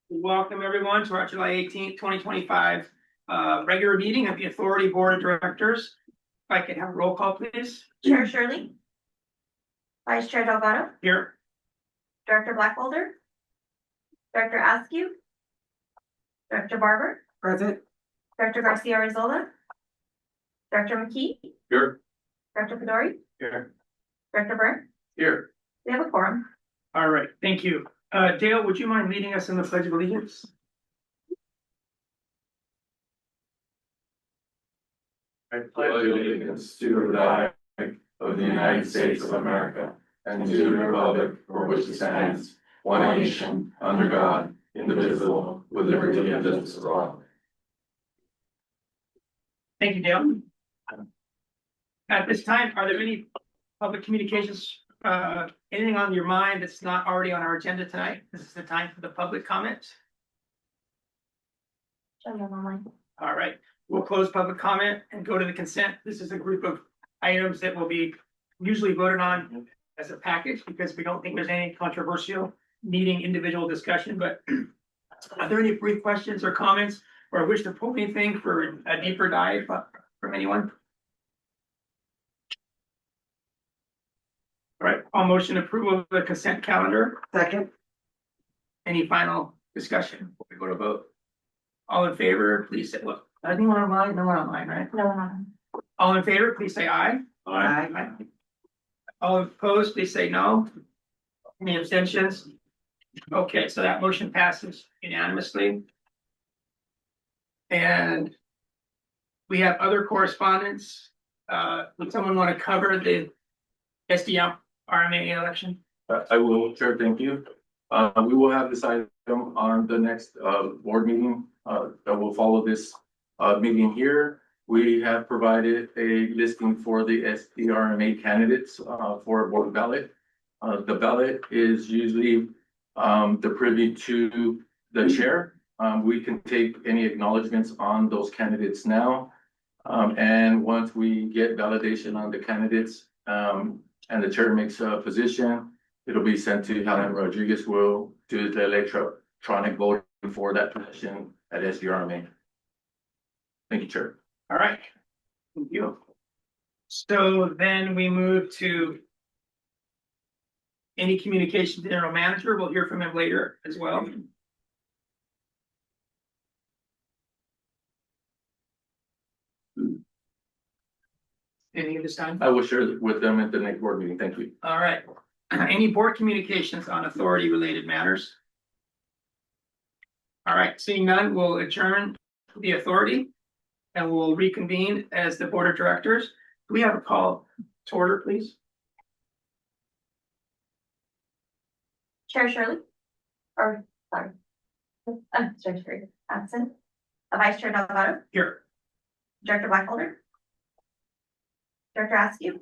Welcome everyone to our July 18th, 2025 regular meeting of the Authority Board of Directors. If I could have a roll call, please. Chair Shirley. Vice Chair Delgado. Here. Director Blackwelder. Director Askew. Director Barber. Present. Director Garcia Rizola. Director McKee. Here. Director Pedori. Here. Director Byrne. Here. We have a quorum. All right, thank you. Dale, would you mind leading us in the Pledge of Allegiance? I pledge allegiance to the flag of the United States of America and to the republic for which it stands, one nation, under God, indivisible, with liberty and justice for all. Thank you, Dale. At this time, are there any public communications, anything on your mind that's not already on our agenda tonight? This is the time for the public comments. All right, we'll close public comment and go to the consent. This is a group of items that will be usually voted on as a package because we don't think there's any controversial needing individual discussion, but are there any brief questions or comments or wish to pull anything for a deeper dive from anyone? All right, all motion approval of the consent calendar. Second. Any final discussion before we go to vote? All in favor, please say, look, anyone online? No one online, right? No one. All in favor, please say aye. Aye. All opposed, please say no. Any abstentions? Okay, so that motion passes unanimously. And we have other correspondence. Would someone want to cover the SDM RMA election? I will, Chair, thank you. We will have this item on the next board meeting that will follow this meeting here. We have provided a listing for the SDRMA candidates for a board ballot. The ballot is usually the privy to the chair. We can take any acknowledgements on those candidates now. And once we get validation on the candidates and the chair makes a position, it'll be sent to Helen Rodriguez, who will do the electronic voting for that position at SDRMA. Thank you, Chair. All right, thank you. So then we move to any communication to general manager. We'll hear from him later as well. Anything at this time? I will share with them at the next board meeting. Thank you. All right. Any board communications on authority related matters? All right, seeing none, we'll adjourn the authority and we'll reconvene as the board of directors. Do we have a call to order, please? Chair Shirley. Or sorry. Chair Shirley absent. Vice Chair Delgado. Here. Director Blackwelder. Director Askew.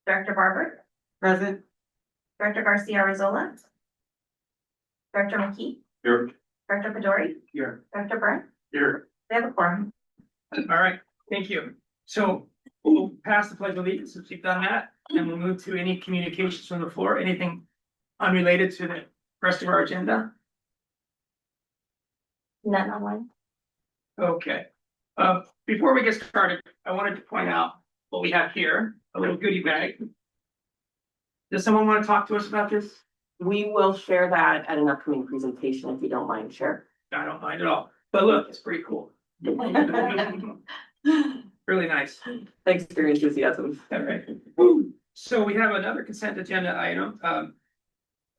Director Barber. Present. Director Garcia Rizola. Director McKee. Here. Director Pedori. Here. Director Byrne. Here. We have a quorum. All right, thank you. So we'll pass the pledge of allegiance since we've done that, and we'll move to any communications from the floor, anything unrelated to the rest of our agenda. None online. Okay. Before we get started, I wanted to point out what we have here, a little goodie bag. Does someone want to talk to us about this? We will share that at an upcoming presentation if you don't mind, Chair. I don't mind at all, but look, it's pretty cool. Really nice. Thanks for your enthusiasm. All right. So we have another consent agenda item,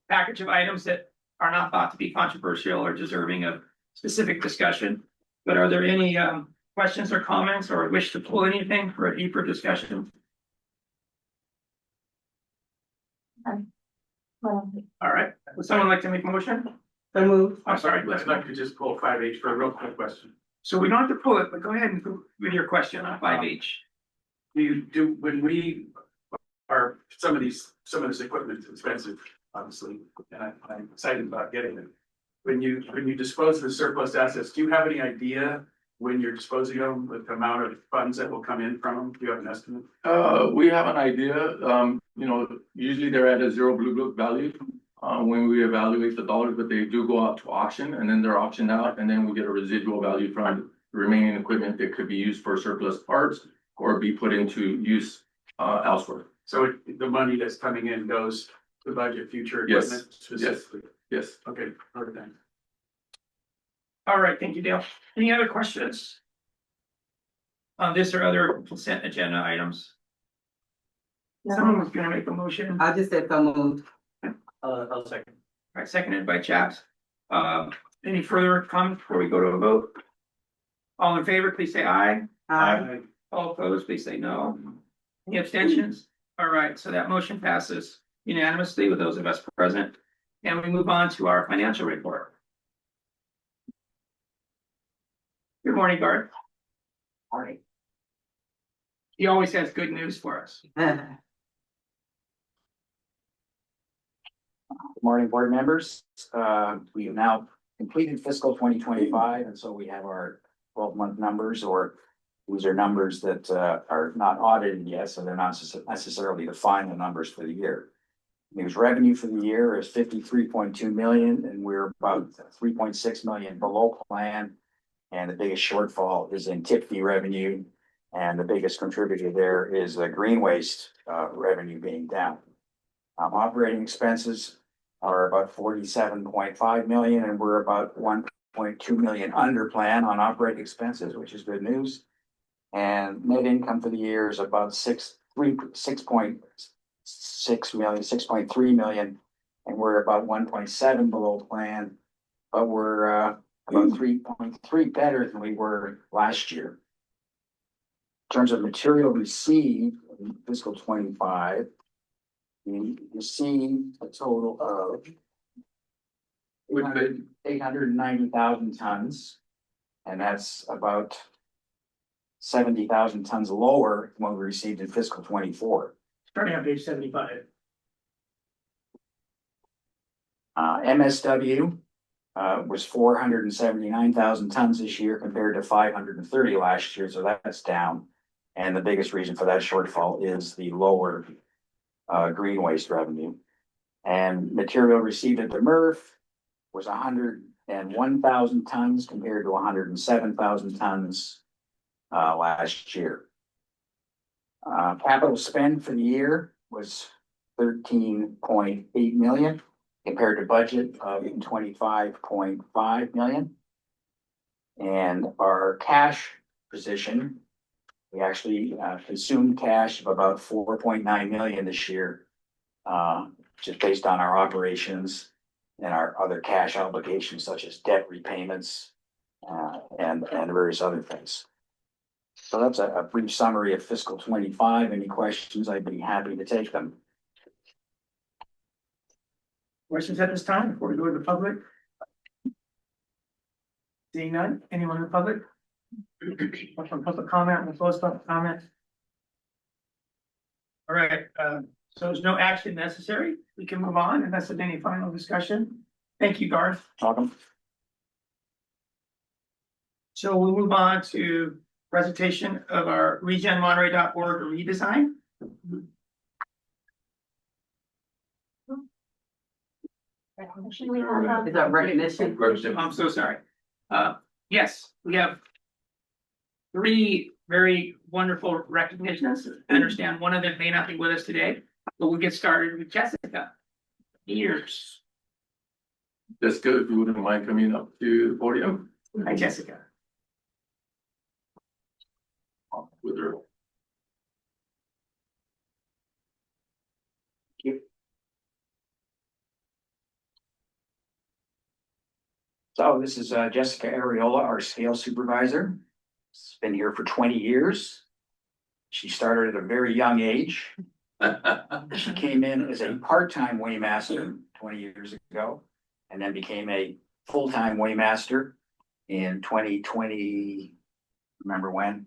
package of items that are not thought to be controversial or deserving of specific discussion. But are there any questions or comments or wish to pull anything for a deeper discussion? All right. Would someone like to make a motion? So move. I'm sorry. I'd like to just pull 5H for a real quick question. So we don't have to pull it, but go ahead and with your question on 5H. When we are, some of this equipment is expensive, obviously, and I'm excited about getting it. When you dispose of the surplus assets, do you have any idea when you're disposing of them, with the amount of funds that will come in from them? Do you have an estimate? We have an idea. Usually they're at a zero blue book value. when we evaluate the dollars, but they do go out to auction and then they're auctioned out and then we get a residual value from the remaining equipment that could be used for surplus parts or be put into use elsewhere. So the money that's coming in goes to budget future Yes, equipment specifically? Yes. Okay, perfect, thanks. All right, thank you, Dale. Any other questions? On this or other consent agenda items? Someone was gonna make a motion. I just said so moved. I'll second. All right, seconded by Chaps. Any further comments before we go to a vote? All in favor, please say aye. All opposed, please say no. Any abstentions? All right, so that motion passes unanimously with those of us present. And we move on to our financial report. Good morning, Garth. All right. He always has good news for us. Good morning, board members. We have now completed fiscal 2025, and so we have our 12-month numbers, or these are numbers that are not audited yet, so they're not necessarily the final numbers for the year. News revenue for the year is 53.2 million, and we're about 3.6 million below plan. And the biggest shortfall is in tip fee revenue, and the biggest contributor there is the green waste revenue being down. Operating expenses are about 47.5 million, and we're about 1.2 million under plan on operating expenses, which is good news. And net income for the year is about 6.3 million, and we're about 1.7 below plan, but we're about 3.3 better than we were last year. In terms of material received in fiscal 25, we received a total of 890,000 tons, and that's about 70,000 tons lower than what we received in fiscal 24. Starting on page 75. MSW was 479,000 tons this year compared to 530 last year, so that's down. And the biggest reason for that shortfall is the lower green waste revenue. And material received at the MRF was 101,000 tons compared to 107,000 tons last year. Capital spend for the year was 13.8 million compared to budget of 25.5 million. And our cash position, we actually consumed cash of about 4.9 million this year, just based on our operations and our other cash obligations such as debt repayments and various other things. So that's a brief summary of fiscal 25. Any questions? I'd be happy to take them. Questions at this time before we go to the public? Seeing none, anyone in the public? From public comment, we'll close public comment. All right, so there's no action necessary. We can move on unless there's any final discussion. Thank you, Garth. Welcome. So we'll move on to presentation of our ReGenMonterey.org redesign. Is that recognition? I'm so sorry. Yes, we have 3 very wonderful recognitions. I understand one of them may not be with us today, but we'll get started with Jessica. Years. Jessica, if you wouldn't mind coming up to the podium Hi, Jessica. with her. So this is Jessica Areola, our scale supervisor. She's been here for 20 years. She started at a very young age. She came in as a part-time weighmaster 20 years ago, and then became a full-time weighmaster in 2020, remember when?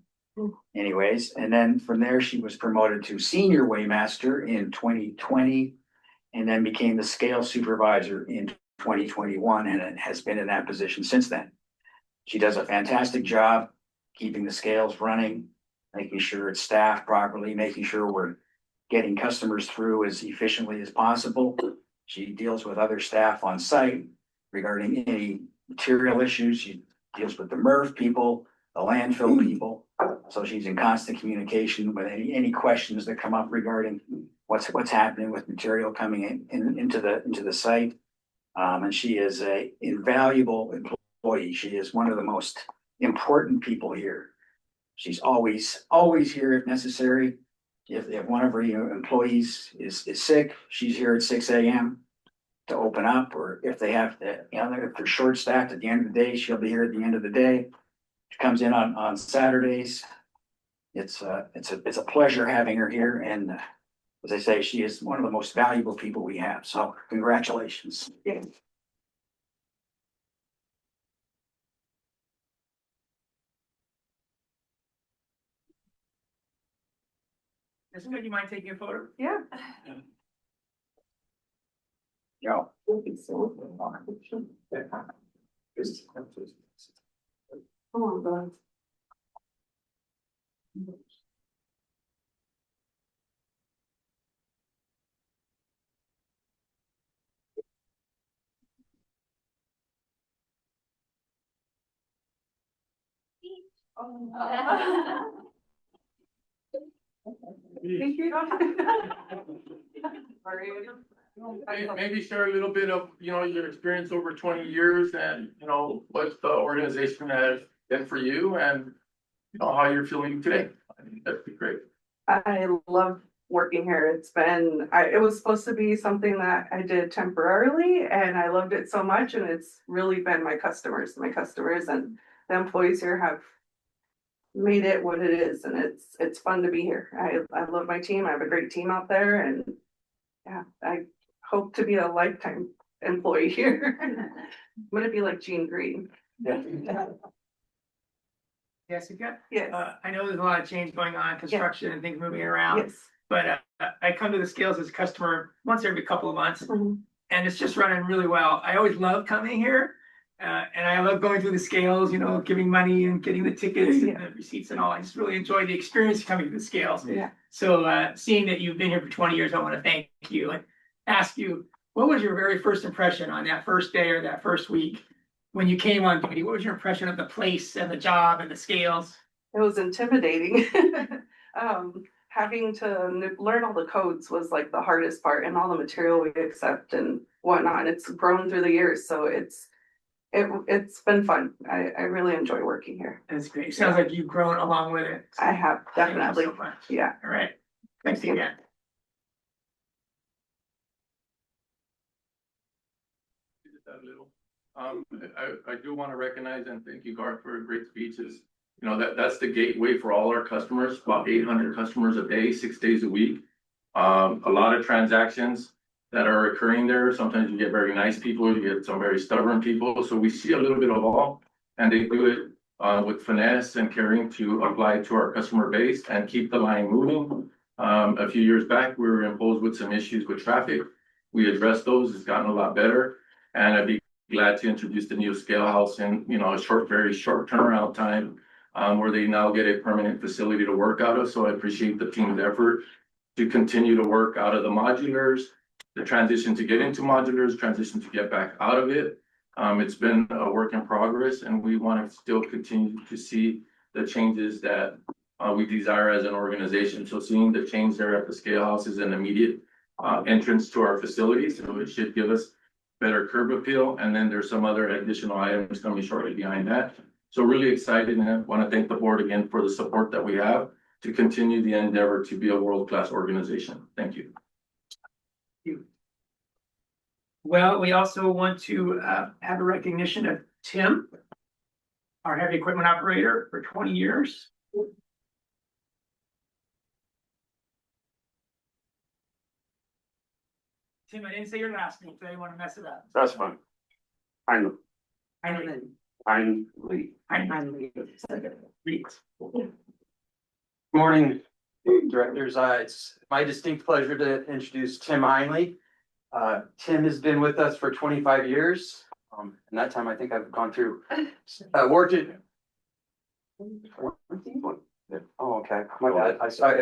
Anyways, and then from there, she was promoted to senior weighmaster in 2020, and then became the scale supervisor in 2021, and it has been in that position since then. She does a fantastic job keeping the scales running, making sure it's staffed properly, making sure we're getting customers through as efficiently as possible. She deals with other staff on site regarding any material issues. She deals with the MRF people, the landfill people. So she's in constant communication with any questions that come up regarding what's happening with material coming into the site. And she is a invaluable employee. She is one of the most important people here. She's always here if necessary. If one of her employees is sick, she's here at 6 a.m. to open up, or if they have to, if they're short staffed at the end of the day, she'll be here at the end of the day. She comes in on Saturdays. It's a pleasure having her here, and as I say, she is one of the most valuable people we have. So congratulations. Jessica, you mind taking a photo? Yeah. Joe. Oh, God. Thank you. Maybe share a little bit of, your experience over 20 years and, what the organization has been for you and, how you're feeling today. I think that'd be great. I love working here. It was supposed to be something that I did temporarily and I loved it so much, and it's really been my customers and the employees here have made it what it is, and it's fun to be here. I love my team. I have a great team out there, and yeah, I hope to be a lifetime employee here. I'm gonna be like Jean Green. Jessica? Yes, I know there's a lot of change going on, construction and things moving around, yes. but I come to the scales as a customer once every couple of months, Mhm. and it's just running really well. I always love coming here, and I love going through the scales, giving money and getting the tickets and the receipts and all. I just really enjoy the experience coming to the scales. Yeah. So seeing that you've been here for 20 years, I want to thank you and ask you, what was your very first impression on that first day or that first week? When you came on duty, what was your impression of the place and the job and the scales? It was intimidating. Having to learn all the codes was like the hardest part, and all the material we accept and whatnot. It's grown through the years, so it's been fun. I really enjoy working here. That's great. It sounds like you've grown along with it. I have Thank you definitely. so much. Yeah. All right. Thanks again. Just a little. I do want to recognize and thank you, Garth, for a great speeches. That's the gateway for all our customers, about 800 customers a day, 6 days a week. A lot of transactions that are occurring there. Sometimes you get very nice people, you get some very stubborn people. So we see a little bit of all, and they do it with finesse and caring to apply to our customer base and keep the line moving. A few years back, we were imposed with some issues with traffic. We addressed those. It's gotten a lot better, and I'd be glad to introduce the new scale house in, a very short turnaround time, where they now get a permanent facility to work out of. So I appreciate the team's effort to continue to work out of the modulars, the transition to get into modulars, transition to get back out of it. It's been a work in progress, and we want to still continue to see the changes that we desire as an organization. So seeing the change there at the scale house is an immediate entrance to our facility. So it should give us better curb appeal. And then there's some other additional items coming shortly behind that. So really excited, and I want to thank the board again for the support that we have to continue the endeavor to be a world-class organization. Thank you. Well, we also want to have a recognition of Tim, our heavy equipment operator for 20 years. Tim, I didn't say your last name, so I didn't want to mess it up. That's fine. I'm Lee. Morning, directors. It's my distinct pleasure to introduce Tim Heinley. Tim has been with us for 25 years. And that time I think I've gone through, worked it. Oh, okay. My bad. I saw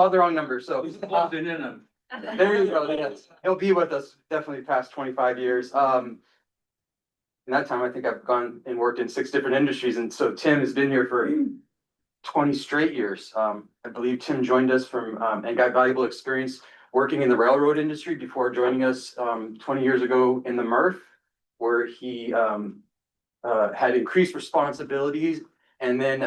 the wrong number. So. He's plugged it in. There you go, yes. He'll be with us definitely past 25 years. In that time, I think I've gone and worked in 6 different industries, and so Tim has been here for 20 straight years. I believe Tim joined us from, and got valuable experience working in the railroad industry before joining us, 20 years ago in the MRF, where he, had increased responsibilities. And then,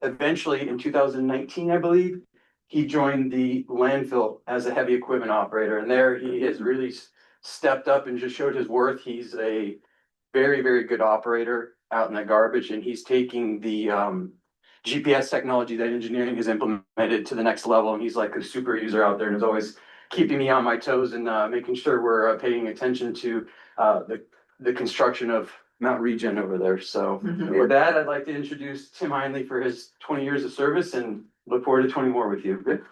eventually in 2019, I believe, he joined the landfill as a heavy equipment operator. And there he has really stepped up and just showed his worth. He's a very, very good operator out in the garbage, and he's taking the, GPS technology that engineering has implemented to the next level. And he's like a super user out there and is always keeping me on my toes and, making sure we're, paying attention to, the construction of Mount ReGen over there. So with that, I'd like to introduce Tim Heinley for his 20 years of service and look forward to 20 more with you. Good.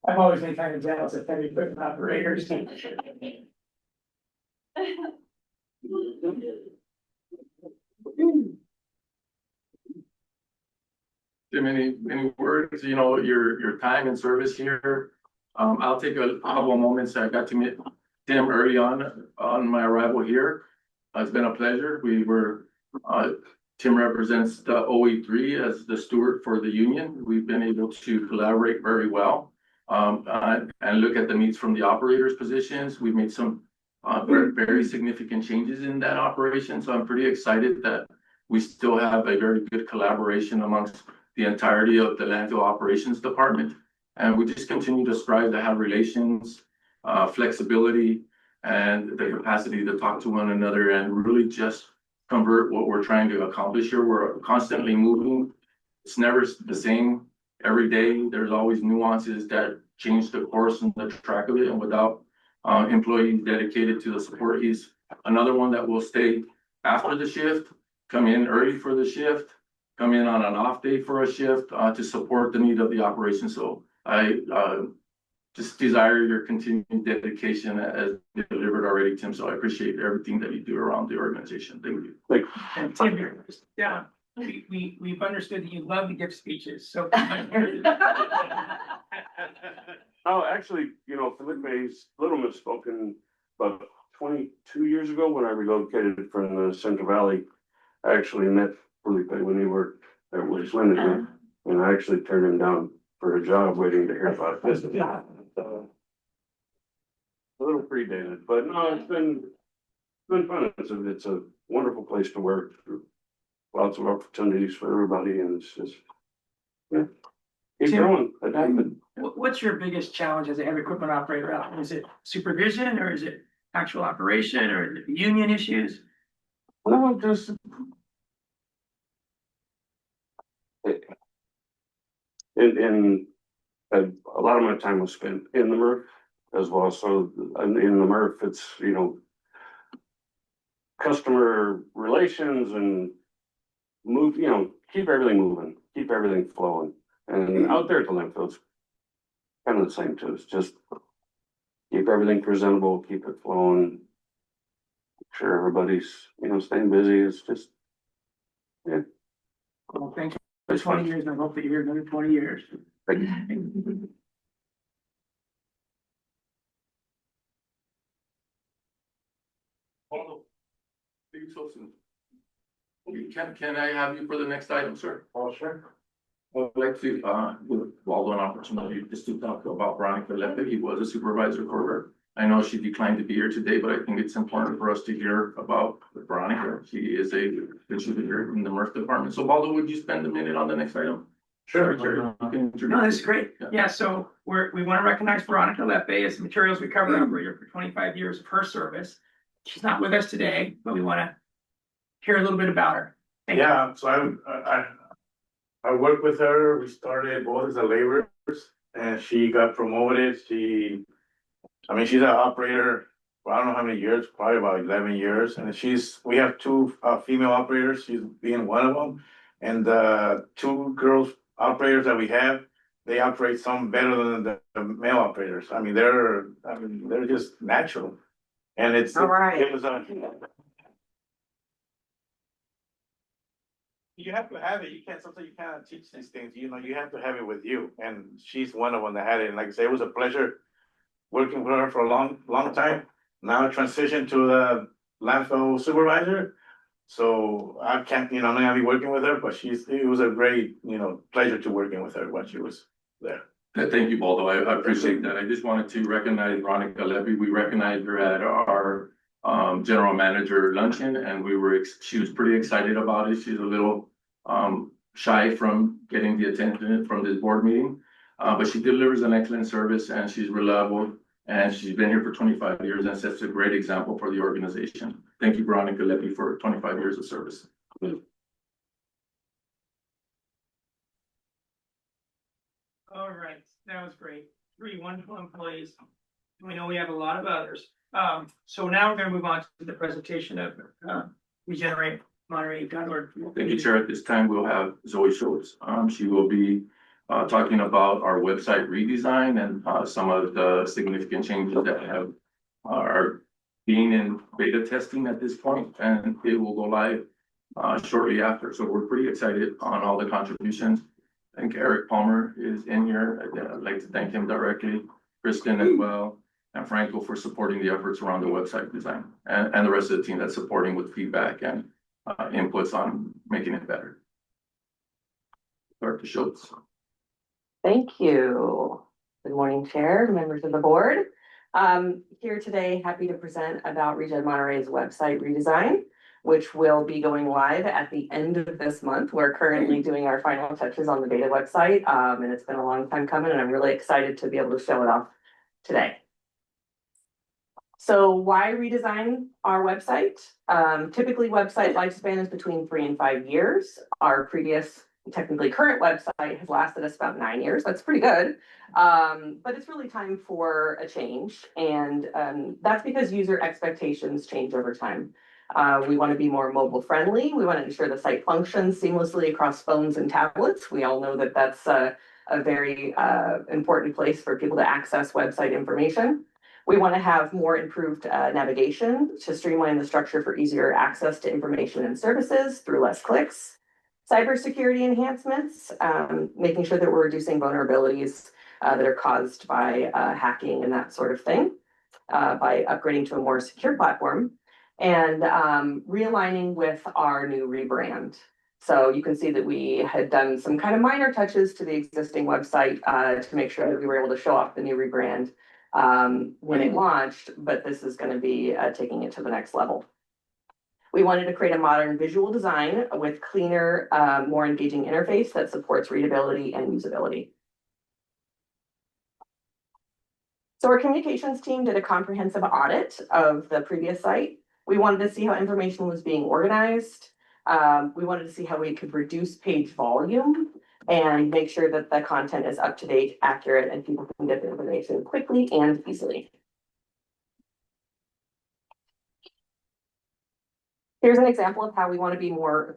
I've always been kind of jealous of heavy equipment operators. Jim, any words, your time and service here? I'll take a couple of moments. I got to meet Tim early on my arrival here. It's been a pleasure. Tim represents the OE3 as the steward for the union. We've been able to collaborate very well. And look at the needs from the operators' positions. We've made some very, very significant changes in that operation. So I'm pretty excited that we still have a very good collaboration amongst the entirety of the landfill operations department. And we just continue to strive to have relations, flexibility, and the capacity to talk to one another and really just convert what we're trying to accomplish here. We're constantly moving. It's never the same every day. There's always nuances that change the course and the track of it. And without employees dedicated to the support, he's another one that will stay after the shift, come in early for the shift, come in on an off day for a shift to support the need of the operation. So I just desire your continued dedication as you delivered already, Tim. So I appreciate everything that you do around the organization. Thank you. And Tim, yeah, we've understood that you love to give speeches, so. Oh, actually, Felipe's little misspoken, but 22 years ago when I relocated from the Central Valley, I actually met Felipe when he worked at West Linden, and I actually turned him down for a job waiting to hear about this. A little predated, but no, it's been fun. It's a wonderful place to work. Lots of opportunities for everybody, and it's just, yeah. Keep going. What's your biggest challenge as a heavy equipment operator out? Is it supervision, or is it actual operation, or is it union issues? No, just. In a lot of my time was spent in the MRF as well. So in the MRF, it's, customer relations and move, keep everything moving, keep everything flowing. And out there at the landfill, it's kind of the same too. It's just keep everything presentable, keep it flowing. Make sure everybody's, staying busy. It's just, yeah. Well, thank you for 20 years, and I hope that you're here another 20 years. Leave so soon. Can I have you for the next item, sir? Oh, sure. I'd like to, give Waldo an opportunity just to talk about Veronica Lepe. He was a supervisor for her. I know she declined to be here today, but I think it's important for us to hear about Veronica. She is a contributor in the MRF department. So Waldo, would you spend a minute on the next item? Sure. No, this is great. Yeah, so we want to recognize Veronica Lepe as the materials recovery operator for 25 years of her service. She's not with us today, but we want to hear a little bit about her. Thank you. Yeah, so I worked with her. We started both as a laborers, and she got promoted. She's an operator for I don't know how many years, probably about 11 years. And we have two female operators. She's being one of them, and two girls operators that we have, they operate some better than the male operators. I mean, they're just natural. And it's, All right. it was you have to have it. You can't, sometimes you cannot teach these things, you know, you have to have it with you. And she's one of them that had it. And like I say, it was a pleasure working with her for a long time. Now transition to the landfill supervisor. So I can't, you know, I'm not gonna be working with her, but it was a great, you know, pleasure to working with her when she was there. Thank you, Baldo. I appreciate that. I just wanted to recognize Veronica Levy. We recognized her at our general manager luncheon, and she was pretty excited about it. She's a little shy from getting the attention from this board meeting. But she delivers an excellent service, and she's reliable, and she's been here for 25 years and sets a great example for the organization. Thank you, Veronica Levy, for 25 years of service. All right, that was great. 3 wonderful employees. We know we have a lot of others. So now we're gonna move on to the presentation of ReGenerate Monterey.org. Thank you, Chair. At this time, we'll have Zoe Schultz. She will be talking about our website redesign and some of the significant changes that are being in beta testing at this point, and it will go live shortly after. So we're pretty excited on all the contributions. I think Eric Palmer is in here. I'd like to thank him directly, Kristen as well, and Franco for supporting the efforts around the website design, and the rest of the team that's supporting with feedback and inputs on making it better. Dr. Schultz. Thank you. Good morning, Chair, members of the board. Here today, happy to present about ReGen Monterey's website redesign, which will be going live at the end of this month. We're currently doing our final touches on the beta website, and it's been a long time coming, and I'm really excited to be able to show it off today. So why redesign our website? Typically website lifespan is between 3 and 5 years. Our previous, technically current website has lasted us about 9 years. That's pretty good. But it's really time for a change. And that's because user expectations change over time. We want to be more mobile friendly. We want to ensure the site functions seamlessly across phones and tablets. We all know that that's a very important place for people to access website information. We want to have more improved navigation to streamline the structure for easier access to information and services through less clicks. Cybersecurity enhancements, making sure that we're reducing vulnerabilities that are caused by hacking and that sort of thing by upgrading to a more secure platform, and realigning with our new rebrand. So you can see that we had done some kind of minor touches to the existing website to make sure that we were able to show off the new rebrand when it launched, but this is going to be taking it to the next level. We wanted to create a modern visual design with cleaner, more engaging interface that supports readability and usability. So our communications team did a comprehensive audit of the previous site. We wanted to see how information was being organized. We wanted to see how we could reduce page volume and make sure that the content is up to date, accurate, and people can get the information quickly and easily. Here's an example of how we want to be more,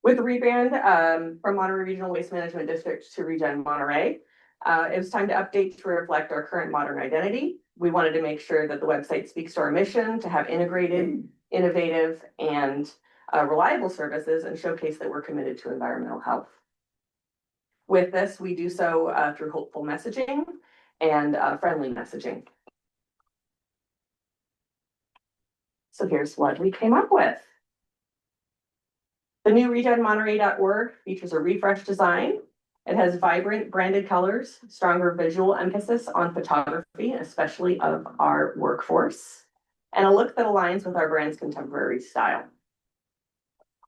with the rebrand from Monterey Regional Waste Management District to ReGen Monterey. It was time to update to reflect our current modern identity. We wanted to make sure that the website speaks to our mission to have integrated, innovative, and reliable services, and showcase that we're committed to environmental health. With this, we do so through hopeful messaging and friendly messaging. So here's what we came up with. The new RegenMonterey.org features a refreshed design. It has vibrant branded colors, stronger visual emphasis on photography, especially of our workforce, and a look that aligns with our brand's contemporary style.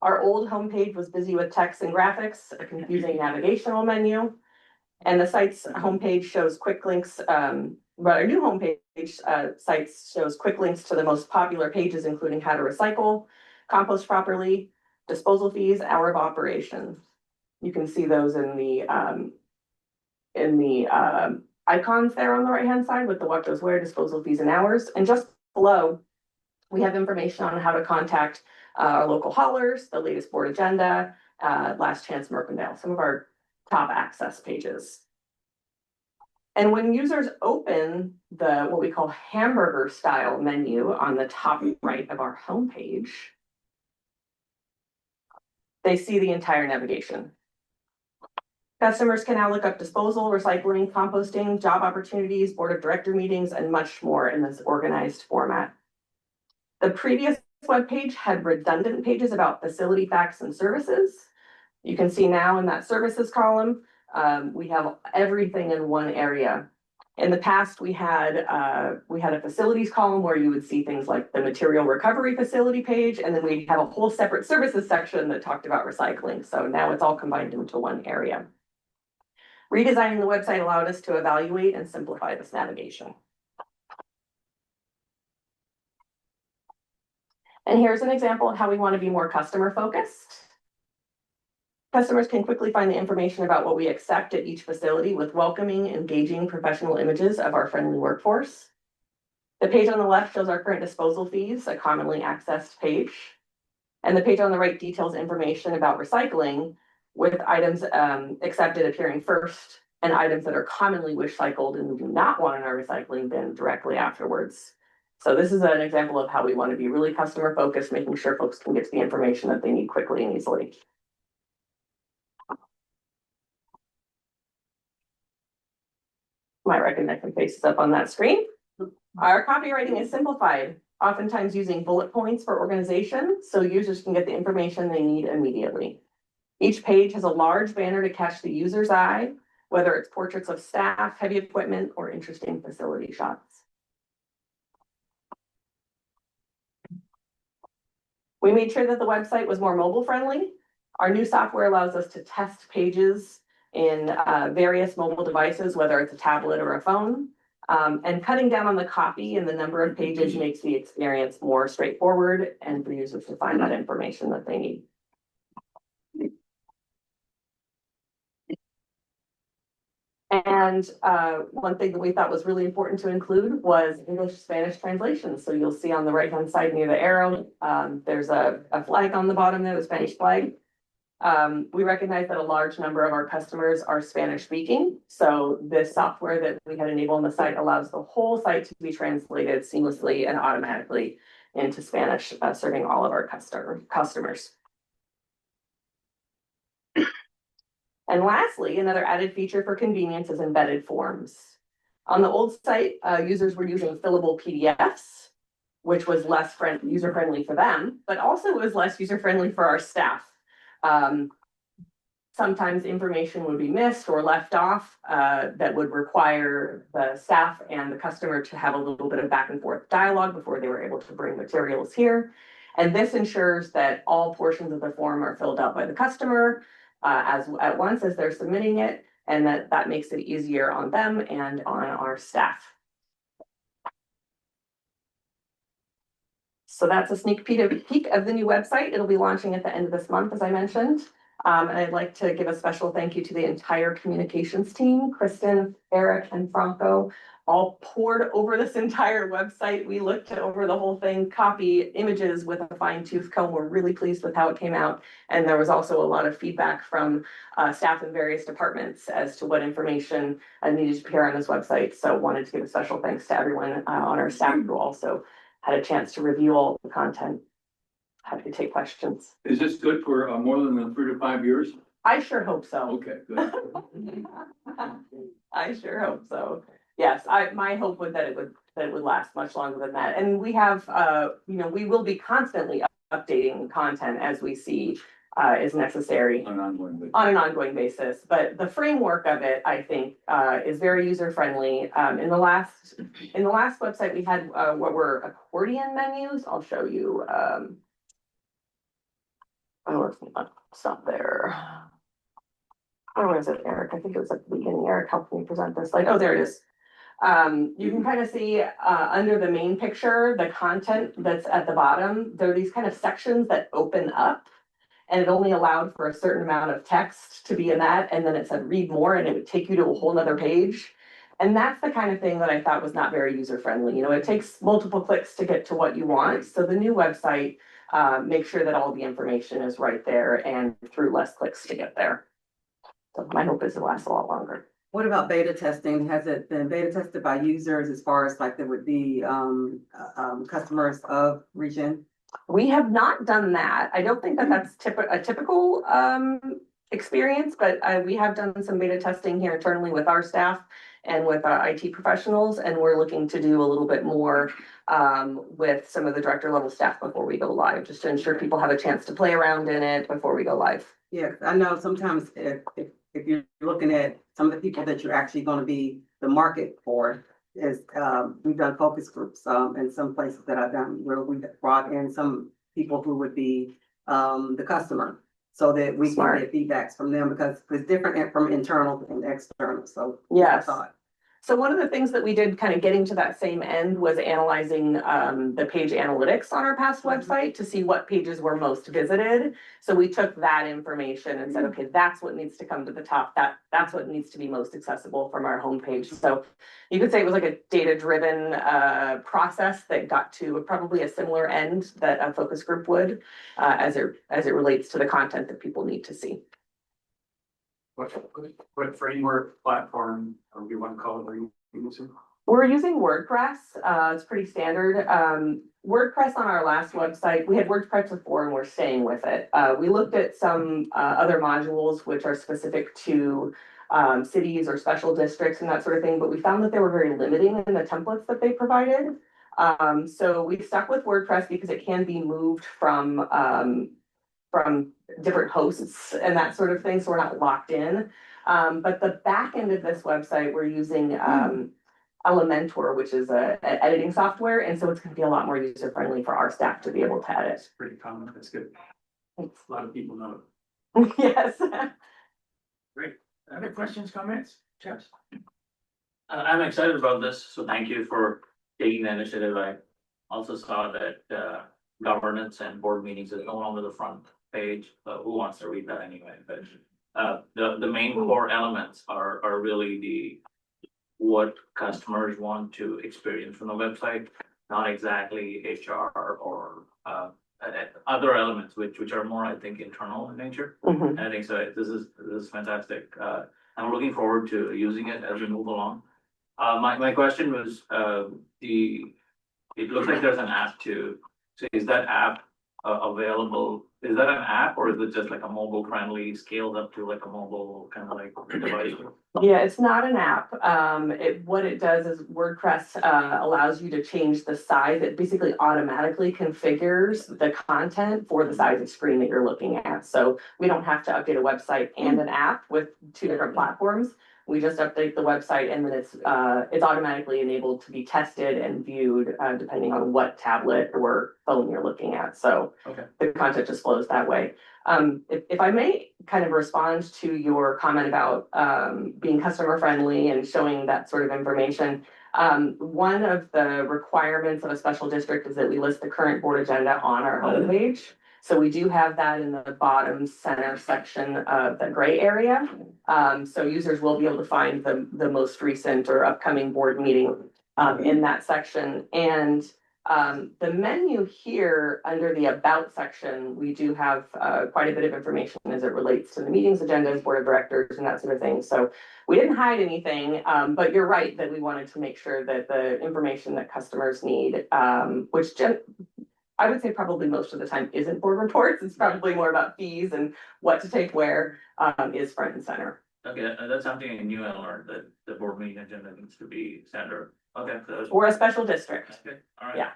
Our old homepage was busy with text and graphics, a confusing navigational menu, and the site's homepage shows quick links. Our new homepage site shows quick links to the most popular pages, including how to recycle, compost properly, disposal fees, hour of operation. You can see those in the icons there on the right-hand side with the what goes where, disposal fees, and hours. And just below, we have information on how to contact our local haulers, the latest board agenda, last chance Mercantile, some of our top access pages. And when users open the what we call hamburger style menu on the top right of our homepage, they see the entire navigation. Customers can now look up disposal, recycling, composting, job opportunities, board of director meetings, and much more in this organized format. The previous webpage had redundant pages about facility facts and services. You can see now in that services column, we have everything in one area. In the past, we had a facilities column where you would see things like the material recovery facility page, and then we have a whole separate services section that talked about recycling. So now it's all combined into one area. Redesigning the website allowed us to evaluate and simplify this navigation. And here's an example of how we want to be more customer focused. Customers can quickly find the information about what we accept at each facility with welcoming, engaging, professional images of our friendly workforce. The page on the left shows our current disposal fees, a commonly accessed page. And the page on the right details information about recycling, with items accepted appearing first and items that are commonly wish cycled and we do not want in our recycling bin directly afterwards. So this is an example of how we want to be really customer focused, making sure folks can get to the information that they need quickly and easily. Might recognize some faces up on that screen. Our copywriting is simplified, oftentimes using bullet points for organization, so users can get the information they need immediately. Each page has a large banner to catch the user's eye, whether it's portraits of staff, heavy equipment, or interesting facility shots. We made sure that the website was more mobile friendly. Our new software allows us to test pages in various mobile devices, whether it's a tablet or a phone. And cutting down on the copy and the number of pages makes the experience more straightforward and for users to find that information that they need. And one thing that we thought was really important to include was English-Spanish translation. So you'll see on the right-hand side near the arrow, there's a flag on the bottom there, the Spanish flag. We recognize that a large number of our customers are Spanish speaking. So this software that we had enabled on the site allows the whole site to be translated seamlessly and automatically into Spanish, serving all of our customers. And lastly, another added feature for convenience is embedded forms. On the old site, users were using fillable PDFs, which was less user-friendly for them, but also it was less user-friendly for our staff. Sometimes information would be missed or left off that would require the staff and the customer to have a little bit of back and forth dialogue before they were able to bring materials here. And this ensures that all portions of the form are filled out by the customer at once as they're submitting it, and that makes it easier on them and on our staff. So that's a sneak peek of the new website. It'll be launching at the end of this month, as I mentioned. And I'd like to give a special thank you to the entire communications team. Kristen, Eric, and Franco all poured over this entire website. We looked over the whole thing, copy, images with a fine-tooth comb. We're really pleased with how it came out. And there was also a lot of feedback from staff in various departments as to what information needed to appear on this website. So wanted to give a special thanks to everyone on our staff who also had a chance to review all the content. Happy to take questions. Is this good for more than the 3 to 5 years? I sure hope so. Okay, good. I sure hope so. Yes, my hope would that it would last much longer than that. And we have we will be constantly updating content as we see is necessary On an ongoing basis. But the framework of it, I think, is very user friendly. In the last website, we had what were accordion menus. I'll show you. It's not there. Where is it, Eric? I think it was at the beginning. Eric helped me present this slide. Oh, there it is. You can kind of see under the main picture, the content that's at the bottom. There are these kind of sections that open up, and it only allowed for a certain amount of text to be in that. And then it said read more, and it would take you to a whole nother page. And that's the kind of thing that I thought was not very user friendly. It takes multiple clicks to get to what you want. So the new website make sure that all the information is right there and through less clicks to get there. So my hope is it lasts a lot longer. What about beta testing? Has it been beta tested by users as far as like there would be customers of ReGen? We have not done that. I don't think that that's a typical experience, but we have done some beta testing here internally with our staff and with our IT professionals, and we're looking to do a little bit more with some of the director level staff before we go live, just to ensure people have a chance to play around in it before we go live. Yeah, 'cause I know sometimes if you're looking at some of the people that you're actually gonna be the market for, is, we've done focus groups, in some places that I've done, where we brought in some people who would be, the customer. So that we can Smart. get feedbacks from them, because it's different from internal and external, so. I Yes. thought. So one of the things that we did kind of getting to that same end was analyzing the page analytics on our past website to see what pages were most visited. So we took that information and said, okay, that's what needs to come to the top. That's what needs to be most accessible from our homepage. So you could say it was like a data-driven process that got to probably a similar end that a focus group would as it relates to the content that people need to see. What framework, platform, or we want to call it, are you using? We're using WordPress. It's pretty standard. WordPress on our last website, we had WordPress before and we're staying with it. We looked at some other modules which are specific to cities or special districts and that sort of thing, but we found that they were very limiting in the templates that they provided. So we stuck with WordPress because it can be moved from different hosts and that sort of thing, so we're not locked in. But the back end of this website, we're using Elementor, which is a editing software, and so it's going to be a lot more user friendly for our staff to be able to edit. Pretty common, that's good. A lot of people know Yes. Great. Other questions, comments? Jeff? I'm excited about this, so thank you for taking the initiative. I also saw that governance and board meetings is no longer the front page, but who wants to read that anyway? But the main core elements are really what customers want to experience from the website, not exactly HR or other elements which are more, I think, internal in nature. Mhm. And I think so. This is fantastic. I'm looking forward to using it as we move along. My question was it looks like there's an app too. So is that app available? Is that an app or is it just like a mobile friendly, scaled up to like a mobile kind of like device? Yeah, it's not an app. What it does is WordPress allows you to change the size. It basically automatically configures the content for the size of screen that you're looking at. So we don't have to update a website and an app with two different platforms. We just update the website and then it's automatically enabled to be tested and viewed depending on what tablet or phone you're looking at. So Okay. the content just flows that way. If I may kind of respond to your comment about being customer friendly and showing that sort of information, one of the requirements of a special district is that we list the current board agenda on our homepage. So we do have that in the bottom center section of the gray area. So users will be able to find the most recent or upcoming board meeting in that section. And the menu here under the about section, we do have quite a bit of information as it relates to the meetings, agendas, board of directors, and that sort of thing. So we didn't hide anything, but you're right that we wanted to make sure that the information that customers need, which I would say probably most of the time isn't board reports. It's probably more about fees and what to take where, is front and center. Okay, that's something I knew I learned, that the board meeting agenda needs to be standard. Okay. Or a special district. That's good. All right. Yeah.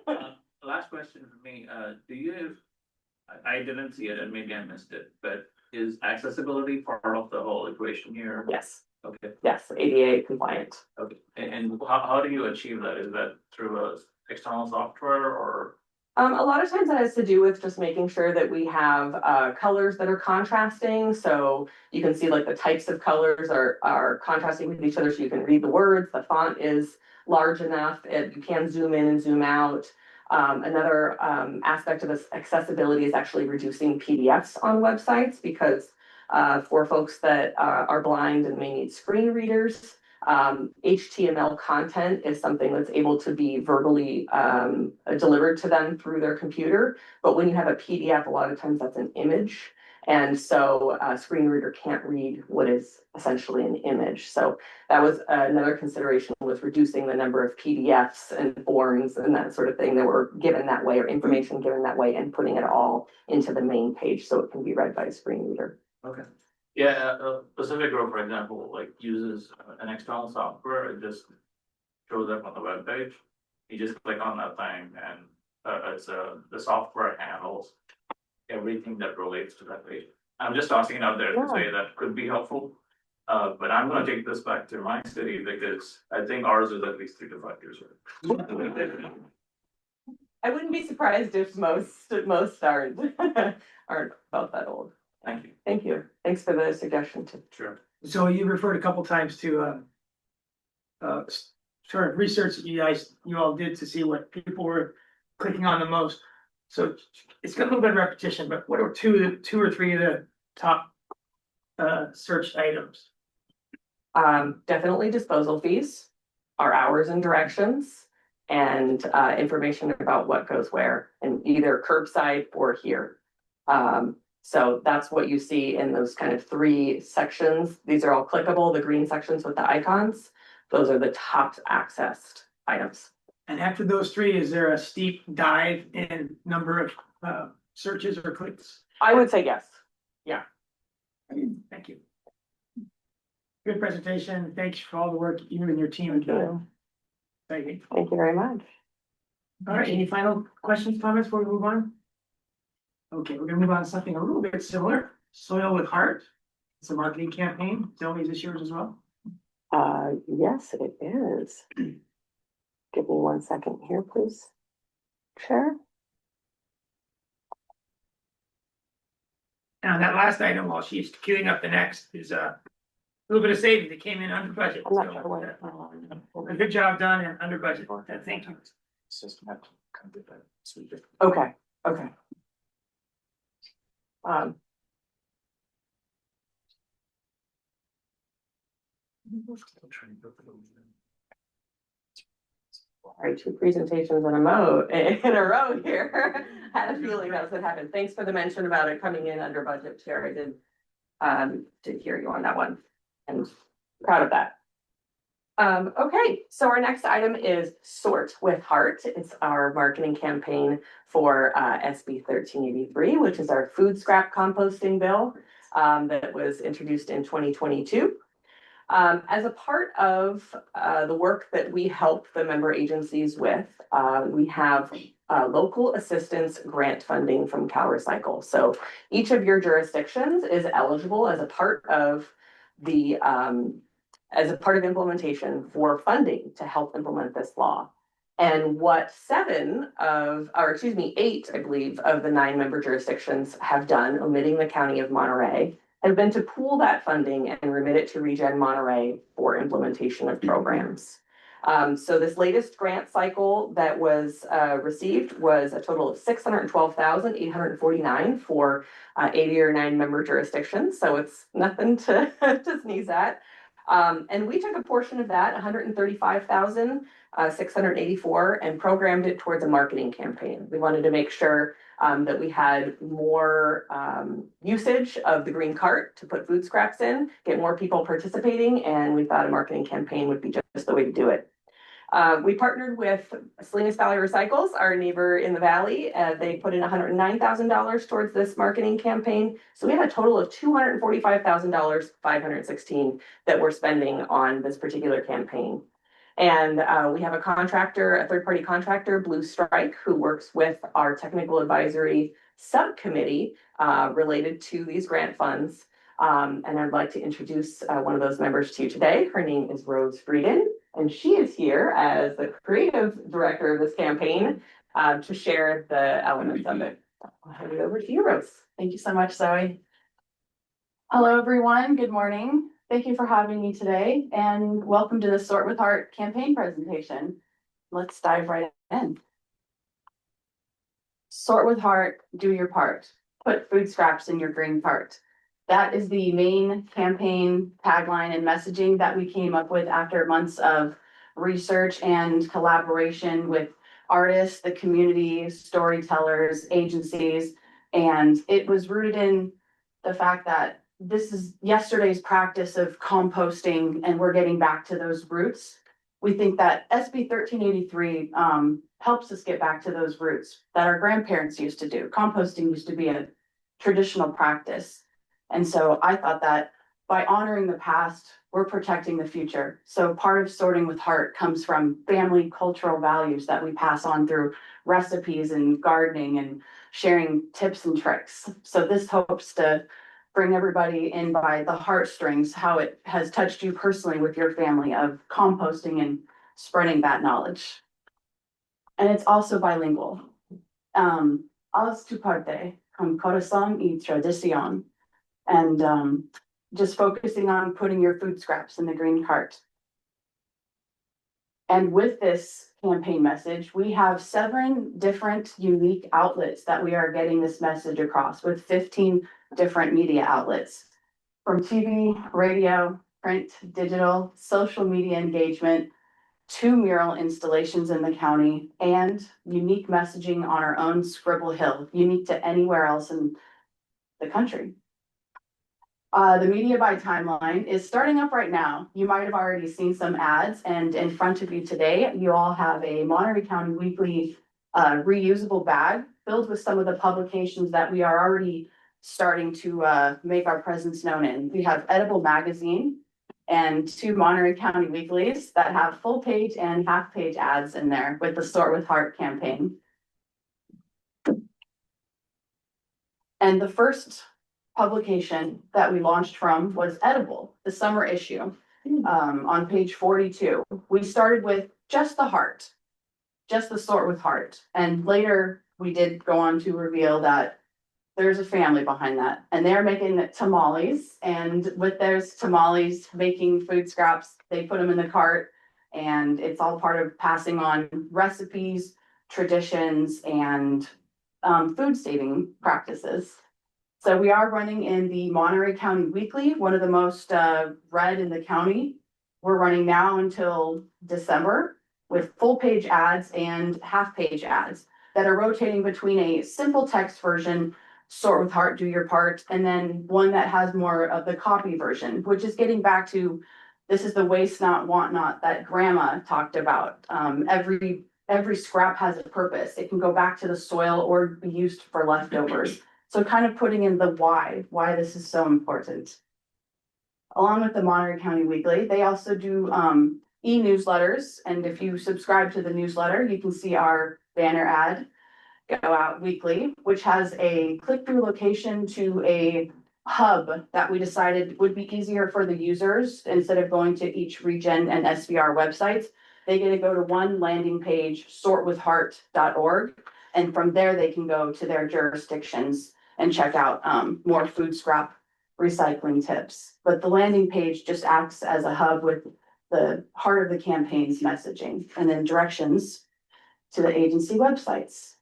The last question for me, I didn't see it and maybe I missed it, but is accessibility part of the whole equation here? Yes, Okay, yes, ADA compliant. okay. And how do you achieve that? Is that through a external software or? A lot of times that has to do with just making sure that we have colors that are contrasting. So you can see like the types of colors are contrasting with each other so you can read the words. The font is large enough. You can zoom in and zoom out. Another aspect of this accessibility is actually reducing PDFs on websites because for folks that are blind and may need screen readers, HTML content is something that's able to be verbally delivered to them through their computer. But when you have a PDF, a lot of times that's an image. And so a screen reader can't read what is essentially an image. So that was another consideration, was reducing the number of PDFs and forms and that sort of thing that were given that way, or information given that way, and putting it all into the main page so it can be read by a screen reader. Okay. Yeah, Pacific Grove, for example, like uses an external software, it just shows up on the web page. You just click on that thing and the software handles everything that relates to that page. I'm just tossing it out there to say that could be helpful. But I'm gonna take this back to my city because I think ours is at least 3 to 5 years old. I wouldn't be surprised if most aren't about that old. Thank you. Thank you. Thanks for the suggestion too. Sure. So you referred a couple times to, sort of research that you all did to see what people were clicking on the most. So it's got a little bit of repetition, but what are two or three of the top, search items? Definitely disposal fees, our hours and directions, and information about what goes where, and either curbside or here. So that's what you see in those kind of 3 sections. These are all clickable, the green sections with the icons. Those are the top accessed items. And after those 3, is there a steep dive in number of searches or clicks? I would say yes. Thank you. Good presentation. Thanks for all the work you and your team have done. Thank you. Thank you very much. All right, any final questions, comments before we move on? Okay, we're gonna move on to something a little bit similar. Soil with Heart. It's a marketing campaign. Tell me, is this yours as well? Yes, it is. Give me 1 second here, please. Sure. Now, that last item, while she's queuing up the next, is a little bit of savings. It came in under budget. I'm not So, sure what. a good job done and under budget. Thank you. Okay, okay. Um. All right, 2 presentations in a row here. Had a feeling that was what happened. Thanks for the mention about it coming in under budget, Chair. I did hear you on that one, and proud of that. Okay, so our next item is Sort with Heart. It's our marketing campaign for SB 1383, which is our food scrap composting bill that was introduced in 2022. As a part of the work that we help the member agencies with, we have local assistance grant funding from CalRecycle. So each of your jurisdictions is eligible as a part of the implementation for funding to help implement this law. And what 8, I believe, of the 9 member jurisdictions have done, omitting the county of Monterey, have been to pool that funding and remit it to ReGen Monterey for implementation of programs. So this latest grant cycle that was received was a total of $612,849 for 80 or 9 member jurisdictions. So it's nothing to, to sneeze at. And we took a portion of that, $135,684, and programmed it towards a marketing campaign. We wanted to make sure that we had more usage of the green cart to put food scraps in, get more people participating, and we thought a marketing campaign would be just the way to do it. We partnered with Salinas Valley Recycles, our neighbor in the valley. They put in $109,000 towards this marketing campaign. So we have a total of $245,000, 516 that we're spending on this particular campaign. And we have a contractor, a third-party contractor, Blue Strike, who works with our technical advisory subcommittee related to these grant funds. And I'd like to introduce one of those members to you today. Her name is Rose Frieden, and she is here as the creative director of this campaign to share the elements of it. I'll hand it over to you, Rose. Thank you so much, Zoe. Hello, everyone. Good morning. Thank you for having me today, and welcome to the Sort with Heart campaign presentation. Let's dive right in. Sort with Heart, do your part. Put food scraps in your green cart. That is the main campaign tagline and messaging that we came up with after months of research and collaboration with artists, the community, storytellers, agencies. And it was rooted in the fact that this is yesterday's practice of composting and we're getting back to those roots. We think that SB 1383 helps us get back to those roots that our grandparents used to do. Composting used to be a traditional practice. And so I thought that by honoring the past, we're protecting the future. So part of sorting with heart comes from family cultural values that we pass on through recipes and gardening and sharing tips and tricks. So this hopes to bring everybody in by the heartstrings, how it has touched you personally with your family of composting and spreading that knowledge. And it's also bilingual. Haz tu parte con corazón y tradición. And just focusing on putting your food scraps in the green cart. And with this campaign message, we have 7 different unique outlets that we are getting this message across, with 15 different media outlets, from TV, radio, print, digital, social media engagement, 2 mural installations in the county, and unique messaging on our own Scribble Hill, unique to anywhere else in the country. The media by timeline is starting up right now. You might have already seen some ads, and in front of you today, you all have a Monterey County Weekly reusable bag filled with some of the publications that we are already starting to make our presence known in. We have Edible Magazine and 2 Monterey County Weeklies that have full page and half page ads in there with the Sort with Heart campaign. And the first publication that we launched from was Edible, the summer issue, on page 42. We started with just the heart, just the Sort with Heart. And later we did go on to reveal that there's a family behind that, and they're making tamales, and with those tamales, making food scraps, they put them in the cart, and it's all part of passing on recipes, traditions, and food saving practices. So we are running in the Monterey County Weekly, one of the most read in the county. We're running now until December with full page ads and half page ads that are rotating between a simple text version, Sort with Heart, do your part, and then one that has more of the copy version, which is getting back to, this is the waste not, want not that grandma talked about. Every scrap has a purpose. It can go back to the soil or be used for leftovers. So kind of putting in the why this is so important. Along with the Monterey County Weekly, they also do e-newsletters. And if you subscribe to the newsletter, you can see our banner ad go out weekly, which has a click-through location to a hub that we decided would be easier for the users. Instead of going to each ReGen and SVR websites, they get to go to one landing page, sortwithheart.org. And from there, they can go to their jurisdictions and check out more food scrap recycling tips. But the landing page just acts as a hub with the heart of the campaign's messaging, and then directions to the agency websites.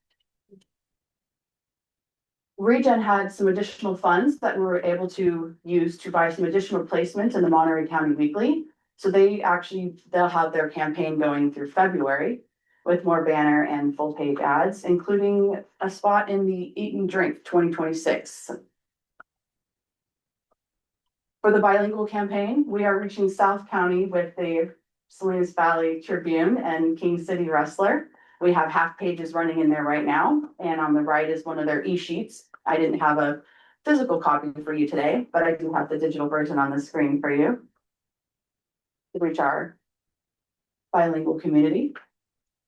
ReGen had some additional funds that we were able to use to buy some additional placement in the Monterey County Weekly. So they'll have their campaign going through February with more banner and full page ads, including a spot in the Eat and Drink 2026. For the bilingual campaign, we are reaching South County with the Salinas Valley Tribune and King City Wrestler. We have half pages running in there right now, and on the right is one of their e-sheets. I didn't have a physical copy for you today, but I do have the digital version on the screen for you to reach our bilingual community.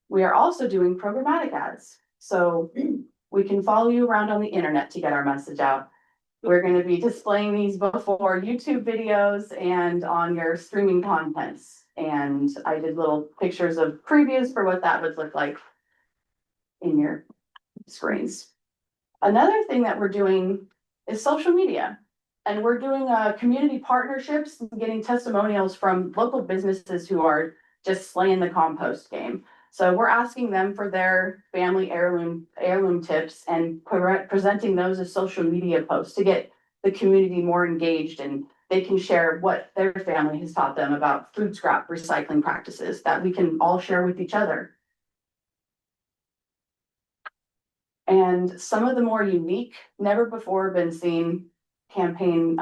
We are also doing programmatic ads, so we can follow you around on the internet to get our message out. We're going to be displaying these before YouTube videos and on your streaming contents. And I did little pictures of previews for what that would look like in your screens. Another thing that we're doing is social media. And we're doing community partnerships and getting testimonials from local businesses who are just slaying the compost game. So we're asking them for their family heirloom tips and presenting those as social media posts to get the community more engaged, and they can share what their family has taught them about food scrap recycling practices that we can all share with each other. And some of the more unique, never before been seen campaign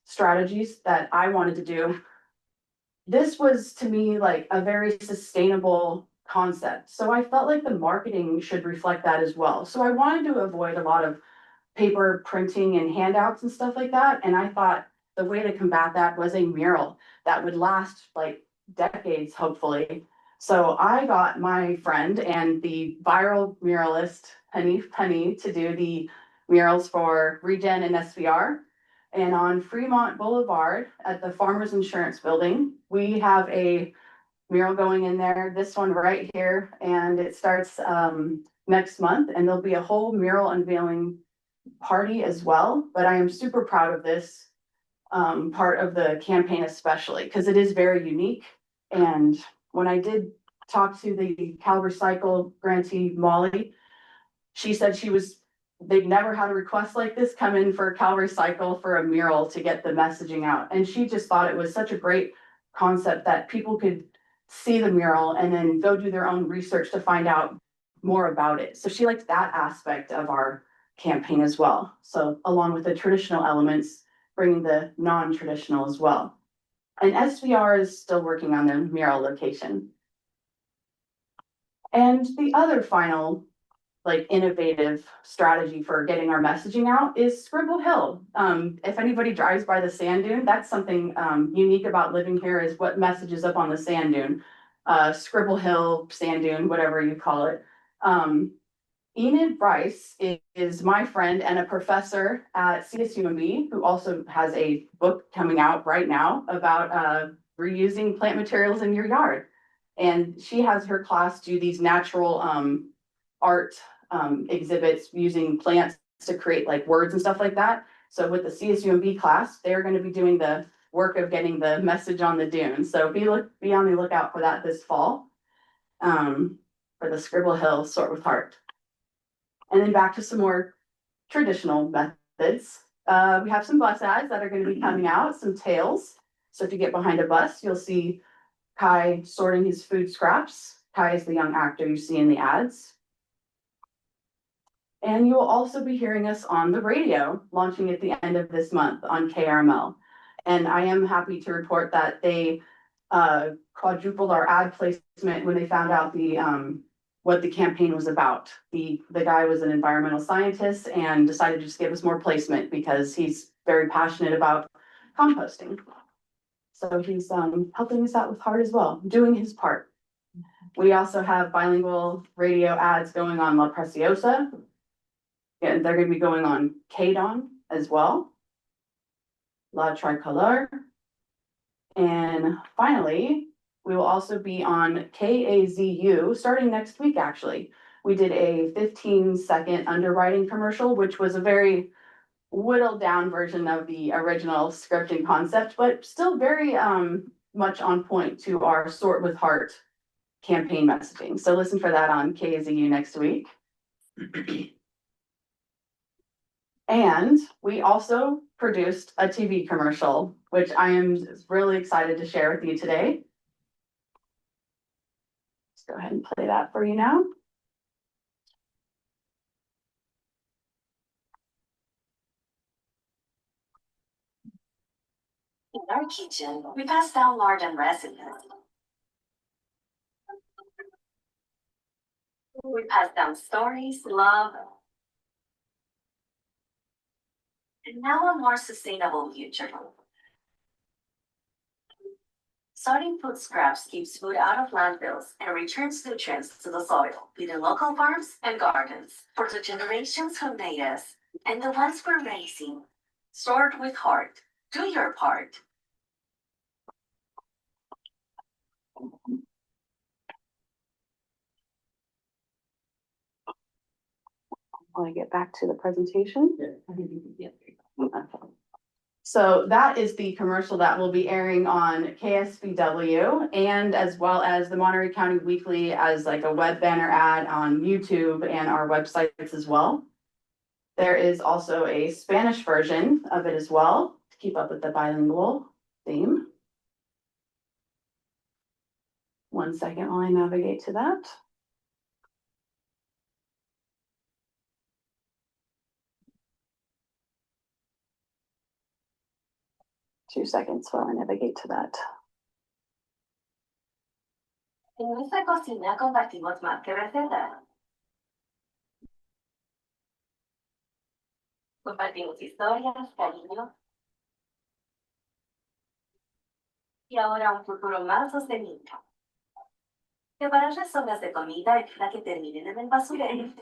strategies that I wanted to do. This was to me like a very sustainable concept. So I felt like the marketing should reflect that as well. So I wanted to avoid a lot of paper printing and handouts and stuff like that. And I thought the way to combat that was a mural that would last like decades, hopefully. So I got my friend and the viral muralist, Penny, to do the murals for ReGen and SVR. And on Fremont Boulevard at the Farmers Insurance Building, we have a mural going in there, this one right here, and it starts next month, and there'll be a whole mural unveiling party as well. But I am super proud of this part of the campaign, especially because it is very unique. And when I did talk to the Cal Recycle grantee, Molly, she said they've never had a request like this come in for Cal Recycle for a mural to get the messaging out. And she just thought it was such a great concept that people could see the mural and then go do their own research to find out more about it. So she liked that aspect of our campaign as well. So along with the traditional elements, bringing the non-traditional as well. And SVR is still working on their mural location. And the other final like innovative strategy for getting our messaging out is Scribble Hill. If anybody drives by the sand dune, that's something unique about living here is what message is up on the sand dune. Scribble Hill, sand dune, whatever you call it. Enid Bryce is my friend and a professor at CSUMB who also has a book coming out right now about reusing plant materials in your yard. And she has her class do these natural art exhibits using plants to create like words and stuff like that. So with the CSUMB class, they're going to be doing the work of getting the message on the dune. So be on the lookout for that this fall for the Scribble Hill Sort with Heart. And then back to some more traditional methods. We have some bus ads that are going to be coming out, some tails. So if you get behind a bus, you'll see Kai sorting his food scraps. Kai is the young actor you see in the ads. And you will also be hearing us on the radio, launching at the end of this month on KRML. And I am happy to report that they quadrupled our ad placement when they found out what the campaign was about. The guy was an environmental scientist and decided to just give us more placement because he's very passionate about composting. So he's helping us out with heart as well, doing his part. We also have bilingual radio ads going on La Preciosa. And they're going to be going on KDON as well. La Tricolor. And finally, we will also be on KAZU starting next week, actually. We did a 15-second underwriting commercial, which was a very whittled down version of the original scripting concept, but still very much on point to our Sort with Heart campaign messaging. So listen for that on KAZU next week. And we also produced a TV commercial, which I am really excited to share with you today. Let's go ahead and play that for you now. In our kitchen, we pass down lard and recipes. We pass down stories, love, and now a more sustainable future. Sorting food scraps keeps food out of landfills and returns nutrients to the soil, within local farms and gardens. For the generations who made us, and the ones we're raising, sort with heart. Do your part. Want to get back to the presentation? Yeah. So that is the commercial that will be airing on KSBW and as well as the Monterey County Weekly as like a web banner ad on YouTube and our websites as well. There is also a Spanish version of it as well, to keep up with the bilingual theme. One second while I navigate to that. 2 seconds while I navigate to that. En nuestra cocina compartimos más que recetas. Compartimos historias, cariño y ahora un futuro más sostenible. Preparar las zonas de comida evita que terminen en el basurero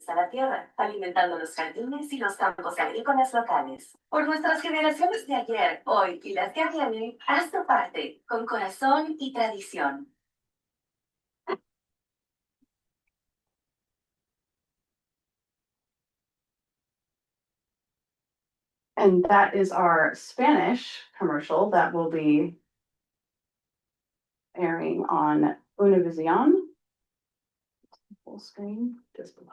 a la tierra, alimentando los jardines y los campos agrícolas locales. Por nuestras generaciones de ayer, hoy y las que vienen, haz tu parte, con corazón y tradición. And that is our Spanish commercial that will be airing on Univision. Full screen, just below.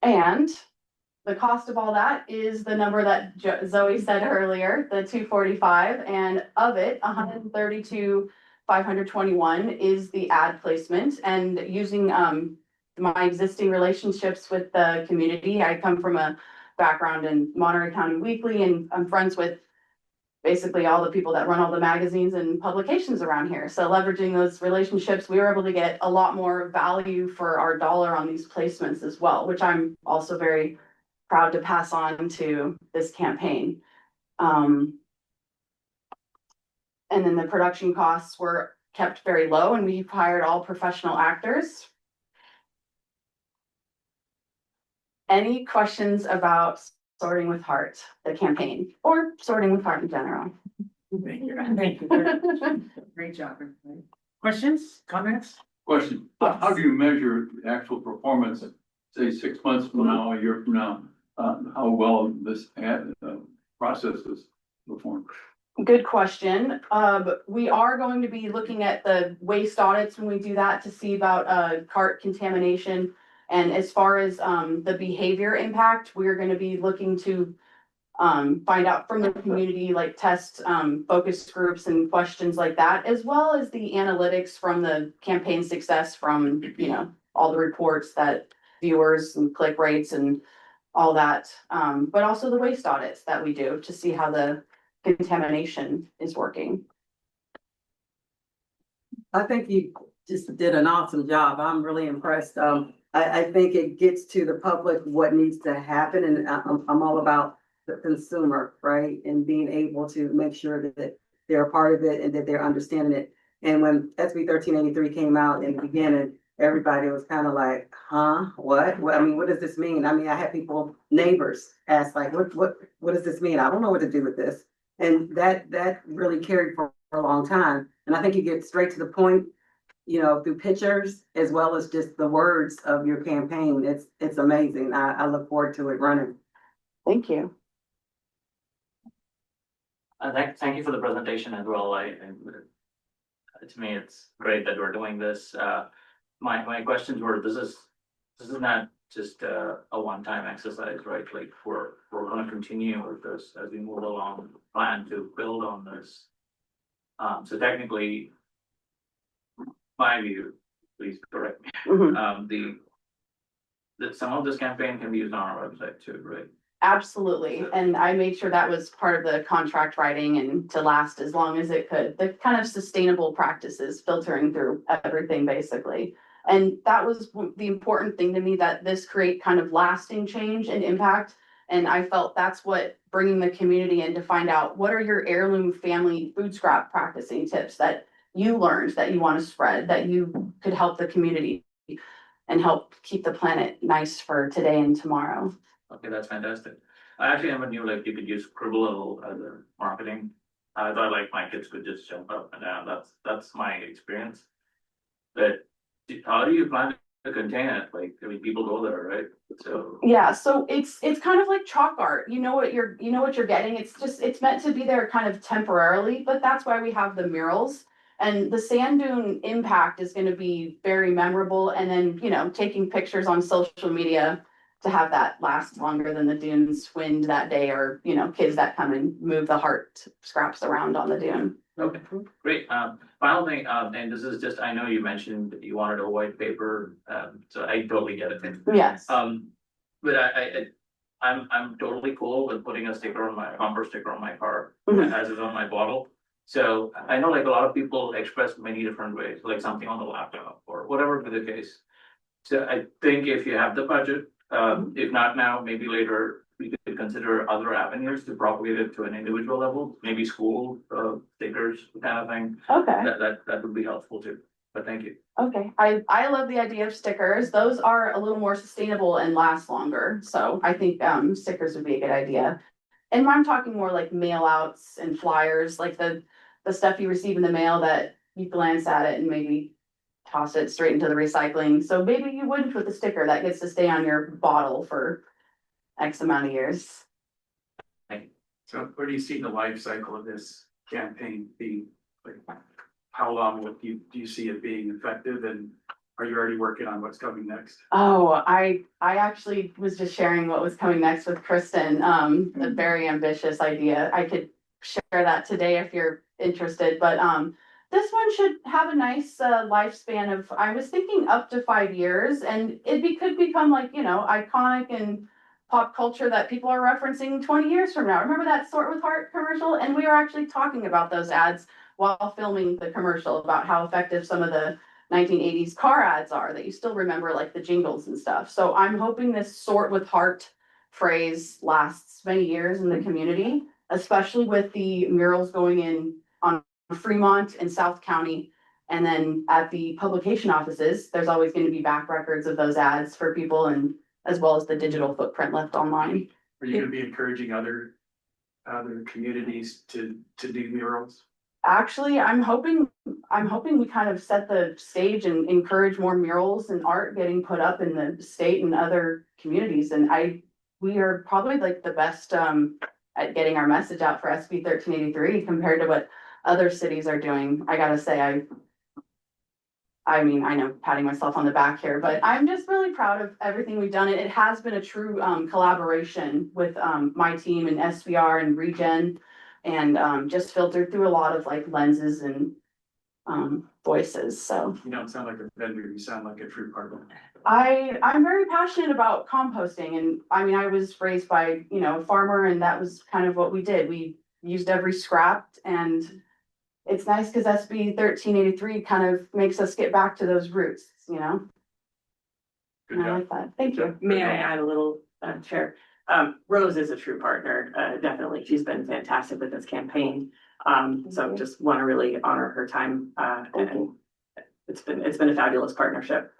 And the cost of all that is the number that Zoe said earlier, the 245, and of it, 132,521 is the ad placement. And using my existing relationships with the community, I come from a background in Monterey County Weekly, and I'm friends with basically all the people that run all the magazines and publications around here. So leveraging those relationships, we were able to get a lot more value for our dollar on these placements as well, which I'm also very proud to pass on to this campaign. And then the production costs were kept very low, and we hired all professional actors. Any questions about Sorting with Heart, the campaign, or Sorting with Heart in general? Thank you. Great job, everybody. Questions, comments? Question, how do you measure the actual performance, say 6 months from now, a year from now, how well this ad process is performed? Good question. We are going to be looking at the waste audits when we do that to see about cart contamination. And as far as the behavior impact, we're going to be looking to find out from the community, like test focus groups and questions like that, as well as the analytics from the campaign success from, all the reports that viewers and click rates and all that. But also the waste audits that we do to see how the contamination is working. I think you just did an awesome job. I'm really impressed. I think it gets to the public what needs to happen, and I'm all about the consumer, right? And being able to make sure that they're a part of it and that they're understanding it. And when SB 1383 came out in the beginning, everybody was kind of like, huh, what? Well, I mean, what does this mean? I mean, I had neighbors ask like, what does this mean? I don't know what to do with this. And that really carried for a long time. And I think you get straight to the point, through pictures as well as just the words of your campaign. It's amazing. I look forward to it running. Thank you. Thank you for the presentation as well. To me, it's great that we're doing this. My questions were, this is not just a one-time exercise, right? Like we're gonna continue with this as we move along, plan to build on this. So technically, my view, please correct me. Some of this campaign can be used on our website too, right? Absolutely. And I made sure that was part of the contract writing and to last as long as it could. The kind of sustainable practices filtering through everything basically. And that was the important thing to me, that this create kind of lasting change and impact. And I felt that's what bringing the community in to find out what are your heirloom family food scrap practicing tips that you learned that you want to spread, that you could help the community and help keep the planet nice for today and tomorrow. Okay, that's fantastic. I actually never knew like you could use Scribble as a marketing. I thought like my kids could just jump up and down. That's my experience. But how do you plan to contain it? Like, I mean, people go there, right? So yeah, so it's kind of like chalk art. You know what you're getting. It's meant to be there kind of temporarily, but that's why we have the murals. And the sand dune impact is gonna be very memorable, and then, you know, taking pictures on social media to have that last longer than the dunes wind that day, or, you know, kids that come and move the heart scraps around on the dune. Okay, great. Final thing, and this is just, I know you mentioned that you wanted a white paper, so I totally get it. Yes. But I'm totally cool with putting a sticker on my, bumper sticker on my car, Mhm. as is on my bottle. So I know like a lot of people express many different ways, like something on the laptop or whatever be the case. So I think if you have the budget, if not now, maybe later, we could consider other avenues to propagate it to an individual level, maybe school, stickers, kind of thing. Okay. That would be helpful too, but thank you. Okay, I love the idea of stickers. Those are a little more sustainable and last longer, so I think stickers would be a good idea. And I'm talking more like mail outs and flyers, like the stuff you receive in the mail that you glance at it and maybe toss it straight into the recycling. So maybe you wouldn't put the sticker that gets to stay on your bottle for X amount of years. So where do you see the life cycle of this campaign being? Like, how long do you see it being effective, and are you already working on what's coming next? Oh, I actually was just sharing what was coming next with Kristen, a very ambitious idea. I could share that today if you're interested, but this one should have a nice lifespan of, I was thinking up to 5 years, and could become like, you know, iconic in pop culture that people are referencing 20 years from now. Remember that Sort with Heart commercial? And we were actually talking about those ads while filming the commercial, about how effective some of the 1980s car ads are, that you still remember, like the jingles and stuff. So I'm hoping this Sort with Heart phrase lasts many years in the community, especially with the murals going in on Fremont and South County. And then at the publication offices, there's always going to be back records of those ads for people, and as well as the digital footprint left online. Are you gonna be encouraging other communities to do murals? Actually, I'm hoping we kind of set the stage and encourage more murals and art getting put up in the state and other communities. And we are probably like the best at getting our message out for SB 1383 compared to what other cities are doing. I gotta say, I mean, I know, patting myself on the back here, but I'm just really proud of everything we've done. It has been a true collaboration with my team and SVR and ReGen, and just filtered through a lot of like lenses and voices. So You don't sound like a vendor, you sound like a true partner. I'm very passionate about composting, and I mean, I was raised by, you know, a farmer, and that was kind of what we did. We used every scrap, and it's nice because SB 1383 kind of makes us get back to those roots, you know? And I like that. Thank you. May I add a little, Chair? Rose is a true partner, definitely. She's been fantastic with this campaign. So just want to really honor her time, and it's been a fabulous partnership.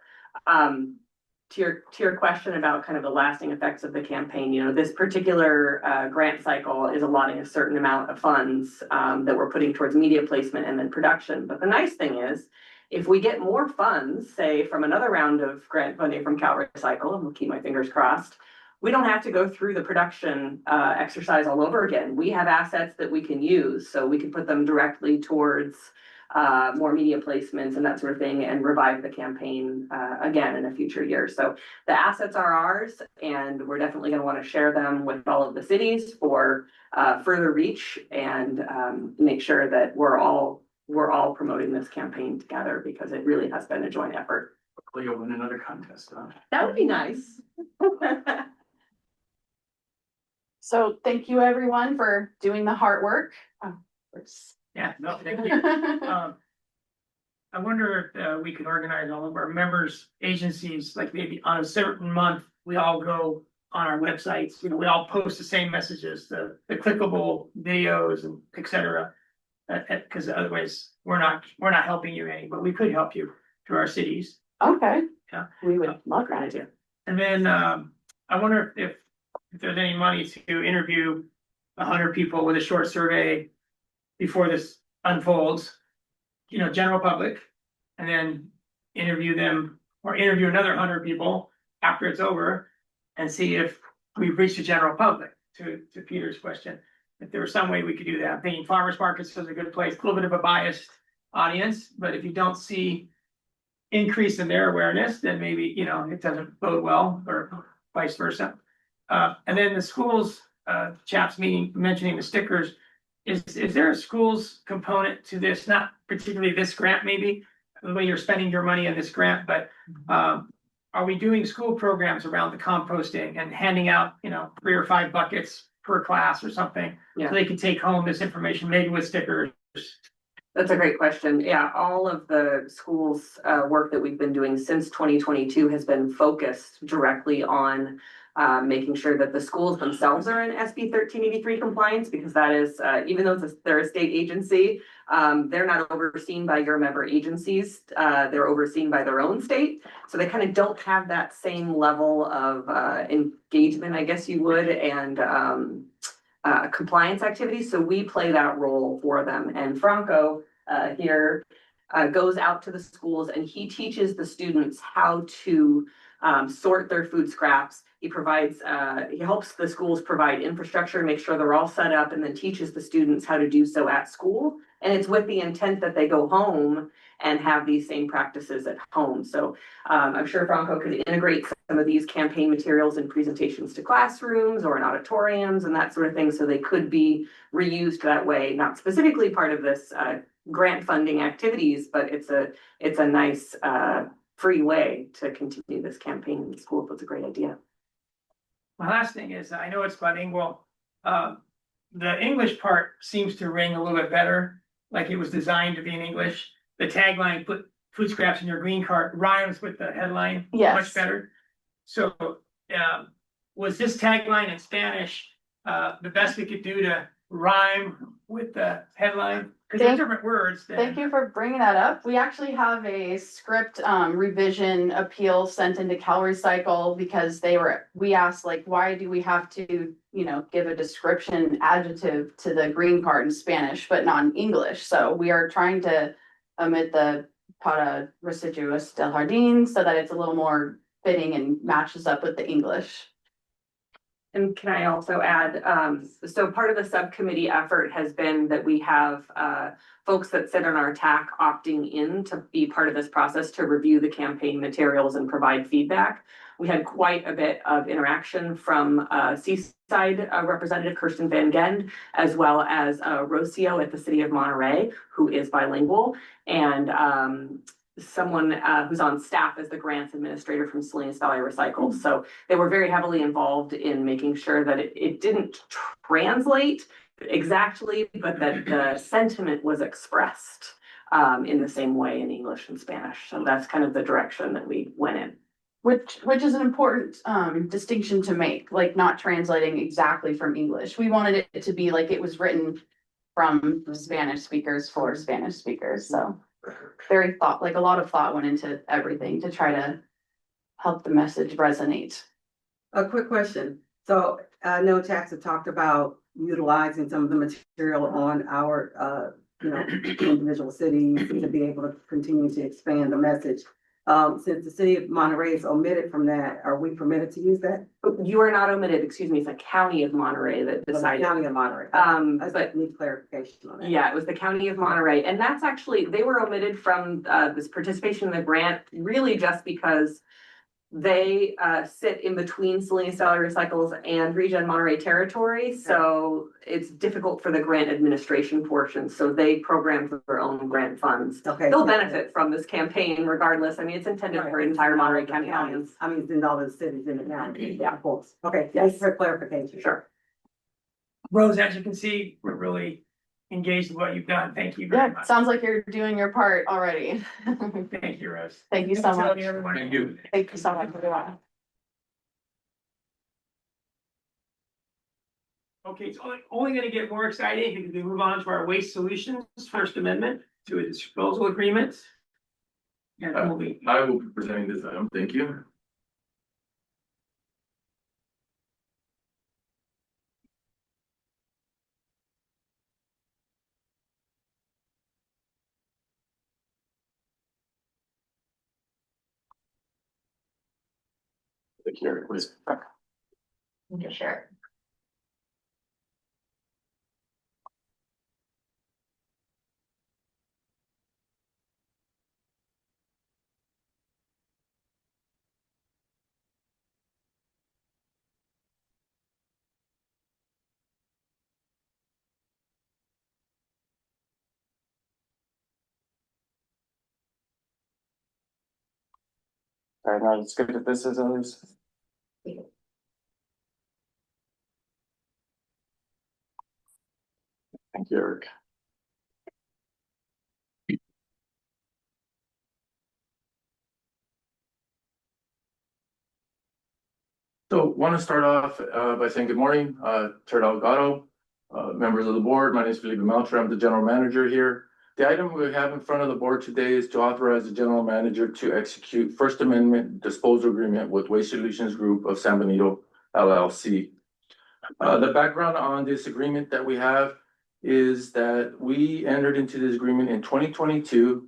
To your question about kind of the lasting effects of the campaign, you know, this particular grant cycle is allotting a certain amount of funds that we're putting towards media placement and then production. But the nice thing is, if we get more funds, say from another round of grant funding from Cal Recycle, and we'll keep my fingers crossed, we don't have to go through the production exercise all over again. We have assets that we can use, so we can put them directly towards more media placements and that sort of thing, and revive the campaign again in a future year. So the assets are ours, and we're definitely going to want to share them with all of the cities for further reach, and make sure that we're all promoting this campaign together, because it really has been a joint effort. Hopefully you'll win another contest, huh? That would be nice. So thank you everyone for doing the hard work. Yeah, no, thank you. I wonder if we could organize all of our members, agencies, like maybe on a certain month, we all go on our websites, you know, we all post the same messages, the clickable videos and et cetera. Because otherwise we're not helping you any, but we could help you through our cities. Okay. Yeah. We would love that. And then I wonder if there's any money to interview 100 people with a short survey before this unfolds, you know, general public, and then interview them, or interview another 100 people after it's over, and see if we've reached the general public. To Peter's question, if there was some way we could do that. I'm thinking farmers markets is a good place, a little bit of a bias audience, but if you don't see increase in their awareness, then maybe, you know, it doesn't bode well, or vice versa. And then the schools, chaps mentioning the stickers, is there a schools component to this? Not particularly this grant, maybe, the way you're spending your money on this grant, but, are we doing school programs around the composting and handing out, you know, 3 or 5 buckets per class or something? Yeah. So they can take home this information, maybe with stickers. That's a great question. Yeah, all of the schools' work that we've been doing since 2022 has been focused directly on making sure that the schools themselves are in SB 1383 compliance, because that is, even though they're a state agency, they're not overseen by your member agencies. They're overseen by their own state. So they kind of don't have that same level of engagement, I guess you would, and compliance activities, so we play that role for them. And Franco here goes out to the schools and he teaches the students how to sort their food scraps. He provides, he helps the schools provide infrastructure, make sure they're all set up, and then teaches the students how to do so at school. And it's with the intent that they go home and have these same practices at home. So I'm sure Franco could integrate some of these campaign materials and presentations to classrooms or in auditoriums and that sort of thing, so they could be reused that way. Not specifically part of this grant funding activities, but it's a nice free way to continue this campaign in schools. That's a great idea. My last thing is, I know it's bilingual. The English part seems to ring a little bit better, like it was designed to be in English. The tagline, "Put food scraps in your green cart," rhymes with the headline much better. So, was this tagline in Spanish the best we could do to rhyme with the headline? Because they're different words. Thank you for bringing that up. We actually have a script revision appeal sent into CalRecycle because we asked, like, why do we have to, you know, give a description adjective to the green card in Spanish, but not in English? So we are trying to omit the para residuos del jardín so that it's a little more fitting and matches up with the English. And can I also add, so part of the subcommittee effort has been that we have folks that sit on our TAC opting in to be part of this process to review the campaign materials and provide feedback. We had quite a bit of interaction from Seaside Representative Kirsten Van Gend, as well as Rocio at the City of Monterey, who is bilingual, and someone who's on staff as the grants administrator from Salinas Valley Recycle. So they were very heavily involved in making sure that it didn't translate exactly, but that the sentiment was expressed in the same way in English and Spanish. So that's kind of the direction that we went in. Which is an important distinction to make, like not translating exactly from English. We wanted it to be like it was written from Spanish speakers for Spanish speakers. So like a lot of thought went into everything to try to help the message resonate. A quick question. So I know Tax have talked about utilizing some of the material on our, individual cities to be able to continue to expand the message. Since the city of Monterey is omitted from that, are we permitted to use that? You are not omitted, excuse me, it's the county of Monterey that decided. County of Monterey. But need clarification on that. yeah, it was the county of Monterey, and that's actually, they were omitted from this participation in the grant, really just because they sit in between Salinas Valley Recycles and ReGen Monterey territory, so it's difficult for the grant administration portion, so they programmed their own grant funds. Okay. They'll benefit from this campaign regardless. I mean, it's intended for entire Monterey County audience. I mean, it's in all the cities in the county. Yeah. Of course. Okay, Yes. thanks for clarification. Sure. Rose, as you can see, we're really engaged in what you've done. Thank you very Yeah, much. sounds like you're doing your part already. Thank you, Rose. Thank you so much. Everyone. Thank you. Thank you so much, everyone. Okay, it's only gonna get more exciting if we move on to our waste solutions, First Amendment to a disposal agreement. And we'll be, I will be presenting this item. Thank you. Thank you, please. Sure. All right, now it's good if this is others. Thank you, Eric. So want to start off by saying good morning, Chair Delgado, members of the board. My name is Felipe Melcher. I'm the general manager here. The item we have in front of the board today is to authorize the general manager to execute First Amendment disposal agreement with Waste Solutions Group of San Benito LLC. The background on this agreement that we have is that we entered into this agreement in 2022.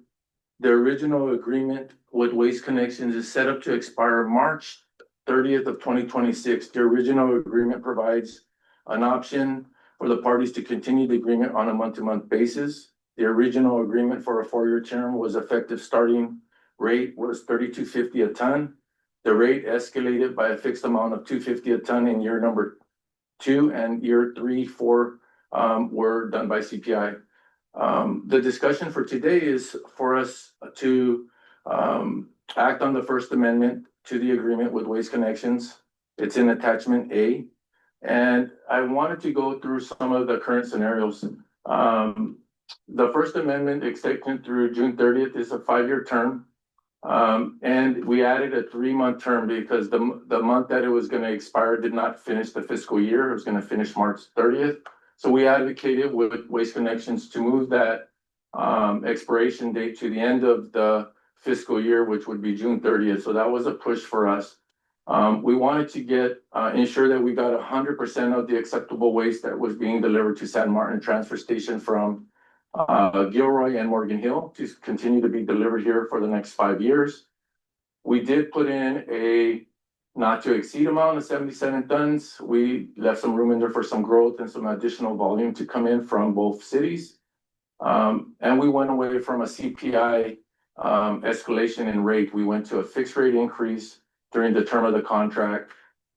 The original agreement with Waste Connections is set up to expire March 30th of 2026. The original agreement provides an option for the parties to continue the agreement on a month-to-month basis. The original agreement for a 4-year term was effective starting rate was $32.50 a ton. The rate escalated by a fixed amount of $2.50 a ton in year number 2, and year 3, 4 were done by CPI. The discussion for today is for us to act on the First Amendment to the agreement with Waste Connections. It's in attachment A. And I wanted to go through some of the current scenarios. The First Amendment extension through June 30th is a 5-year term. And we added a 3-month term because the month that it was going to expire did not finish the fiscal year. It was going to finish March 30th. So we advocated with Waste Connections to move that expiration date to the end of the fiscal year, which would be June 30th. So that was a push for us. We wanted to ensure that we got 100% of the acceptable waste that was being delivered to San Martin Transfer Station from Gilroy and Morgan Hill to continue to be delivered here for the next 5 years. We did put in a not to exceed amount of 77 tons. We left some room in there for some growth and some additional volume to come in from both cities. And we went away from a CPI escalation in rate. We went to a fixed rate increase during the term of the contract.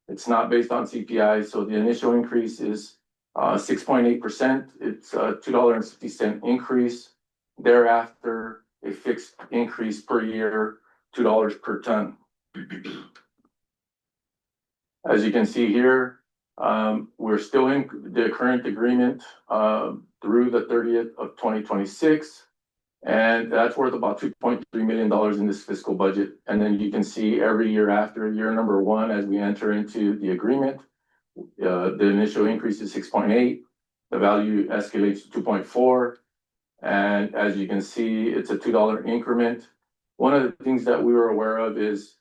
It's not based on CPI, so the initial increase is 6.8%. It's a $2.50 increase. Thereafter, a fixed increase per year, $2 per ton. As you can see here, we're still in the current agreement through the 30th of 2026. And that's worth about $2.3 million in this fiscal budget. And then you can see every year after year number 1, as we enter into the agreement, the initial increase is 6.8. The value escalates to 2.4. And as you can see, it's a $2 increment. One of the things that we were aware of is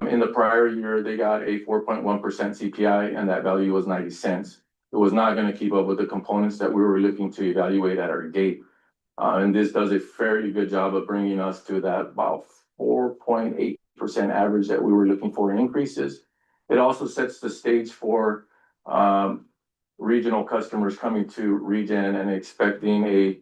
in the prior year, they got a 4.1% CPI, and that value was 90 cents. It was not going to keep up with the components that we were looking to evaluate at our gate. And this does a fairly good job of bringing us to that about 4.8% average that we were looking for in increases. It also sets the stage for regional customers coming to ReGen and expecting a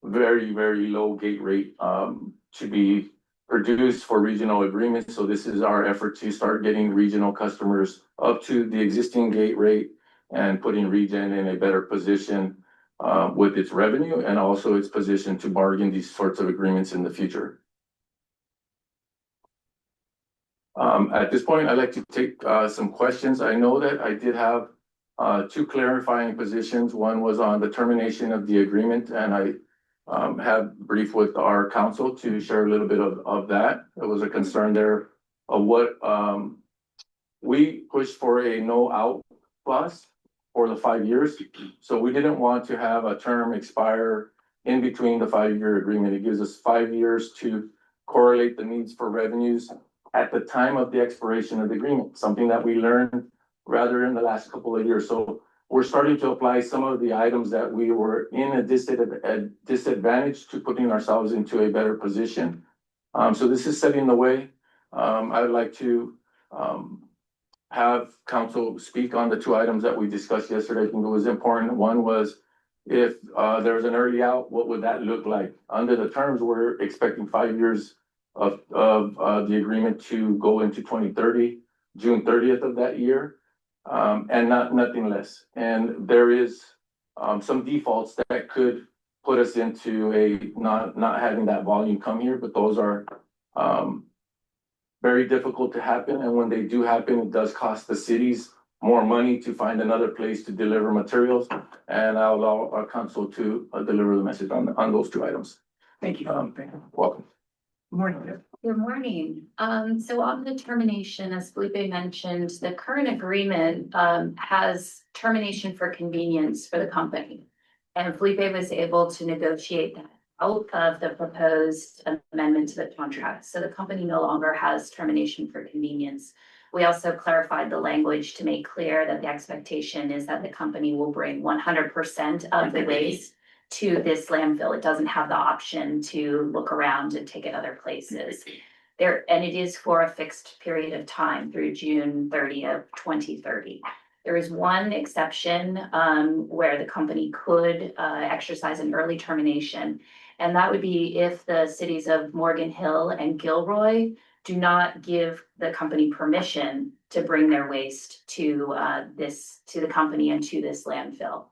very, very low gate rate to be produced for regional agreements. So this is our effort to start getting regional customers up to the existing gate rate and putting ReGen in a better position with its revenue and also its position to bargain these sorts of agreements in the future. At this point, I'd like to take some questions. I know that I did have 2 clarifying positions. One was on the termination of the agreement, and I have briefed with our council to share a little bit of that. There was a concern there of what we pushed for a no out clause for the 5 years. So we didn't want to have a term expire in between the 5-year agreement. It gives us 5 years to correlate the needs for revenues at the time of the expiration of the agreement, something that we learned rather in the last couple of years. So we're starting to apply some of the items that we were in a disadvantage to putting ourselves into a better position. So this is setting the way. I would like to have council speak on the 2 items that we discussed yesterday. I think it was important. One was if there's an early out, what would that look like? Under the terms, we're expecting 5 years of the agreement to go into 2030, June 30th of that year. And nothing less. And there is some defaults that could put us into a not having that volume come here, but those are very difficult to happen, and when they do happen, it does cost the cities more money to find another place to deliver materials. And I'll allow our council to deliver the message on those two items. Thank you. Welcome. Morning. Good morning. So on the termination, as Felipe mentioned, the current agreement has termination for convenience for the company. And Felipe was able to negotiate that out of the proposed amendment to the contract. So the company no longer has termination for convenience. We also clarified the language to make clear that the expectation is that the company will bring 100% of the waste to this landfill. It doesn't have the option to look around and take it other places. And it is for a fixed period of time through June 30th, 2030. There is one exception where the company could exercise an early termination, and that would be if the cities of Morgan Hill and Gilroy do not give the company permission to bring their waste to the company and to this landfill.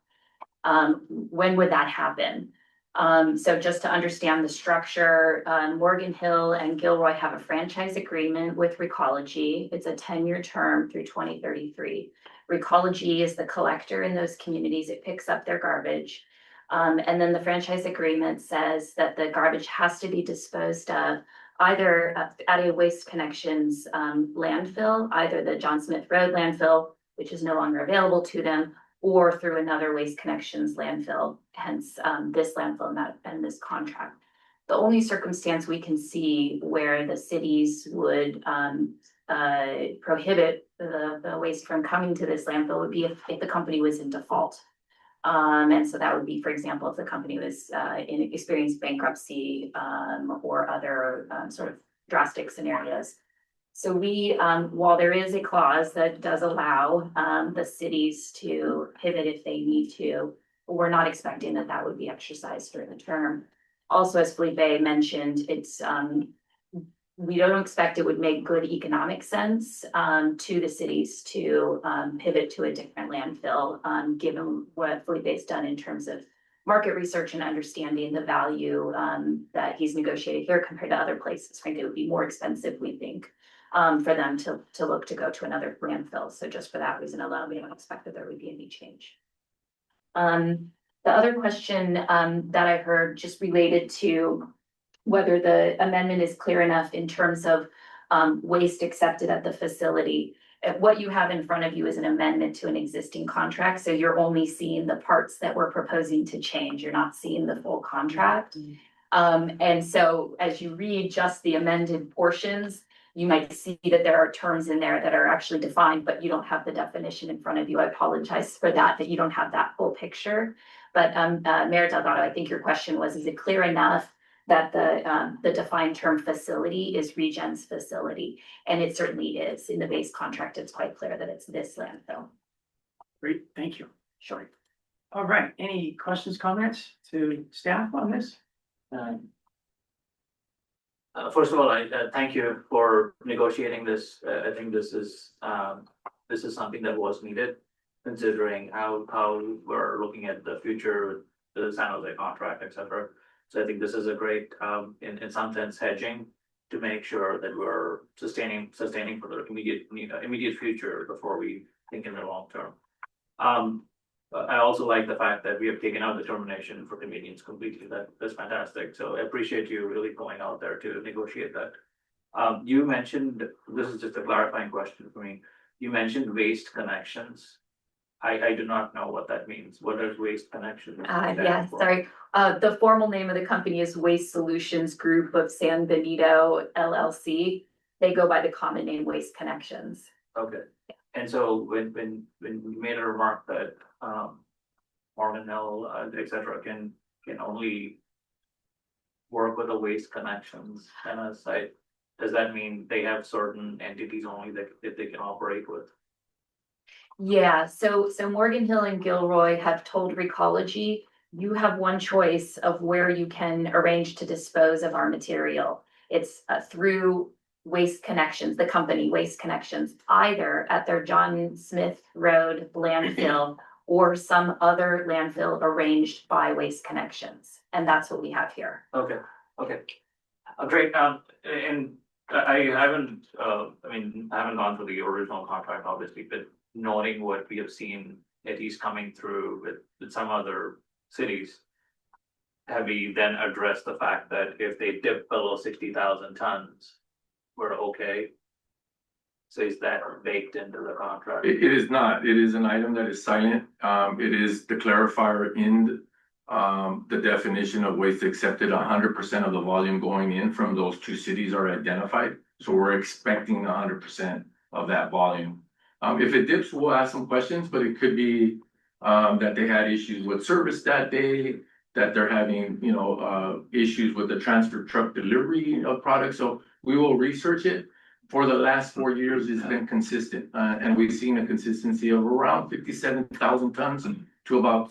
When would that happen? So just to understand the structure, Morgan Hill and Gilroy have a franchise agreement with Recology. It's a 10-year term through 2033. Recology is the collector in those communities. It picks up their garbage. And then the franchise agreement says that the garbage has to be disposed of either at a Waste Connections landfill, either the John Smith Road landfill, which is no longer available to them, or through another Waste Connections landfill, hence this landfill and this contract. The only circumstance we can see where the cities would prohibit the waste from coming to this landfill would be if the company was in default. And so that would be, for example, if the company was experienced bankruptcy or other sort of drastic scenarios. So we, while there is a clause that does allow the cities to pivot if they need to, we're not expecting that that would be exercised during the term. Also, as Felipe mentioned, it's we don't expect it would make good economic sense to the cities to pivot to a different landfill, given what Felipe's done in terms of market research and understanding the value that he's negotiated here compared to other places. Frankly, it would be more expensive, we think, for them to look to go to another landfill. So just for that reason alone, we don't expect that there would be any change. The other question that I heard just related to whether the amendment is clear enough in terms of waste accepted at the facility. What you have in front of you is an amendment to an existing contract. So you're only seeing the parts that we're proposing to change. You're not seeing the full contract. And so as you read just the amended portions, you might see that there are terms in there that are actually defined, but you don't have the definition in front of you. I apologize for that you don't have that full picture. But Mayor Delgado, I think your question was, is it clear enough that the defined term facility is ReGen's facility? And it certainly is. In the base contract, it's quite clear that it's this landfill. Great, thank you. Sure. All right, any questions, comments to staff on this? First of all, I thank you for negotiating this. I think this is something that was needed, considering how we're looking at the future, the San Jose contract, etc. So I think this is a great, in some sense, hedging to make sure that we're sustaining for the immediate future before we think in the long term. I also like the fact that we have taken out the termination for convenience completely. That's fantastic. So I appreciate you really going out there to negotiate that. You mentioned, this is just a clarifying question for me. You mentioned Waste Connections. I do not know what that means. What is Waste Connections? Yeah, sorry. The formal name of the company is Waste Solutions Group of San Benito LLC. They go by the common name Waste Connections. Okay. And so when you made a remark that Morgan Hill, etc., can only work with the Waste Connections kind of site, does that mean they have certain entities only that they can operate with? Yeah, so Morgan Hill and Gilroy have told Recology, you have one choice of where you can arrange to dispose of our material. It's through Waste Connections, the company Waste Connections, either at their John Smith Road landfill or some other landfill arranged by Waste Connections. And that's what we have here. Okay, great. And I haven't, I haven't gone through the original contract, obviously, but knowing what we have seen that he's coming through with some other cities. Have we then addressed the fact that if they dip below 60,000 tons, we're okay? So is that baked into the contract? It is not. It is an item that is silent. It is the clarifier in the definition of waste accepted. 100% of the volume going in from those two cities are identified. So we're expecting 100% of that volume. If it dips, we'll ask some questions, but it could be that they had issues with service that day, that they're having, issues with the transfer truck delivery of products. So we will research it. For the last 4 years, it's been consistent, and we've seen a consistency of around 57,000 tons to about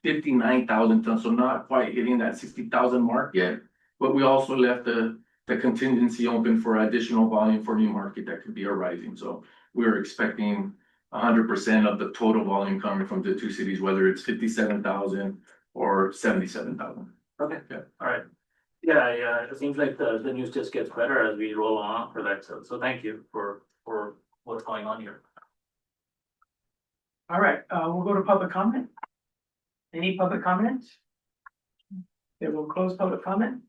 59,000 tons. So not quite hitting that 60,000 mark yet, but we also left the contingency open for additional volume for new market that could be arising. So we're expecting 100% of the total volume coming from the two cities, whether it's 57,000 or 77,000. Okay. Yeah. All right. Yeah, it seems like the news just gets better as we roll on for that. So thank you for what's going on here. All right, we'll go to public comment. Any public comments? Then we'll close public comment.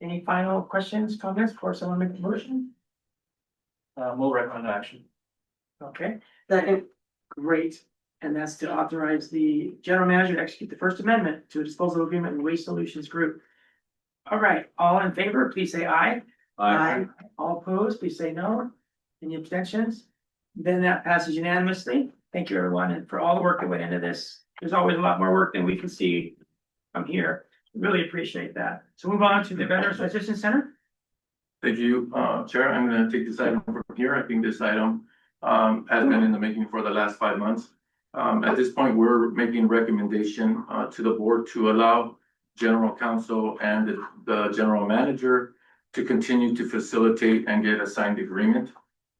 Any final questions, comments before someone makes a motion? We'll recommend action. Okay, second, great. And that's to authorize the general manager to execute the First Amendment to a disposal agreement with Waste Solutions Group. All right, all in favor, please say aye. Aye. All opposed, please say no. Any abstentions? Then that passes unanimously. Thank you, everyone, and for all the work that went into this. There's always a lot more work than we can see from here. Really appreciate that. So move on to the Veterans Transition Center. Thank you, Chair. I'm going to take this item from here. I think this item has been in the making for the last 5 months. At this point, we're making recommendation to the board to allow general counsel and the general manager to continue to facilitate and get a signed agreement.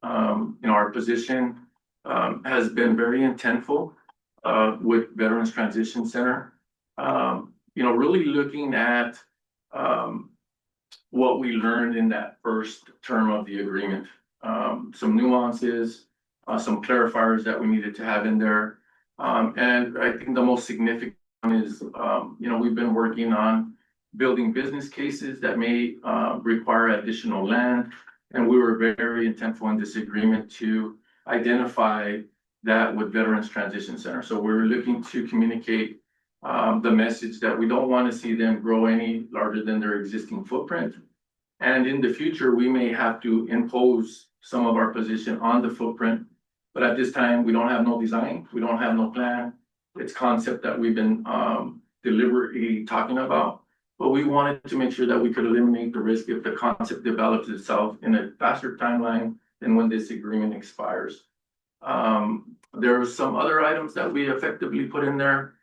Our position has been very intentful with Veterans Transition Center. Really looking at what we learned in that first term of the agreement. Some nuances, some clarifiers that we needed to have in there. And I think the most significant is, we've been working on building business cases that may require additional land. And we were very intentful in this agreement to identify that with Veterans Transition Center. So we're looking to communicate the message that we don't want to see them grow any larger than their existing footprint. And in the future, we may have to impose some of our position on the footprint. But at this time, we don't have no design, we don't have no plan. It's concept that we've been deliberately talking about. But we wanted to make sure that we could eliminate the risk if the concept develops itself in a faster timeline than when this agreement expires. There are some other items that we effectively put in there.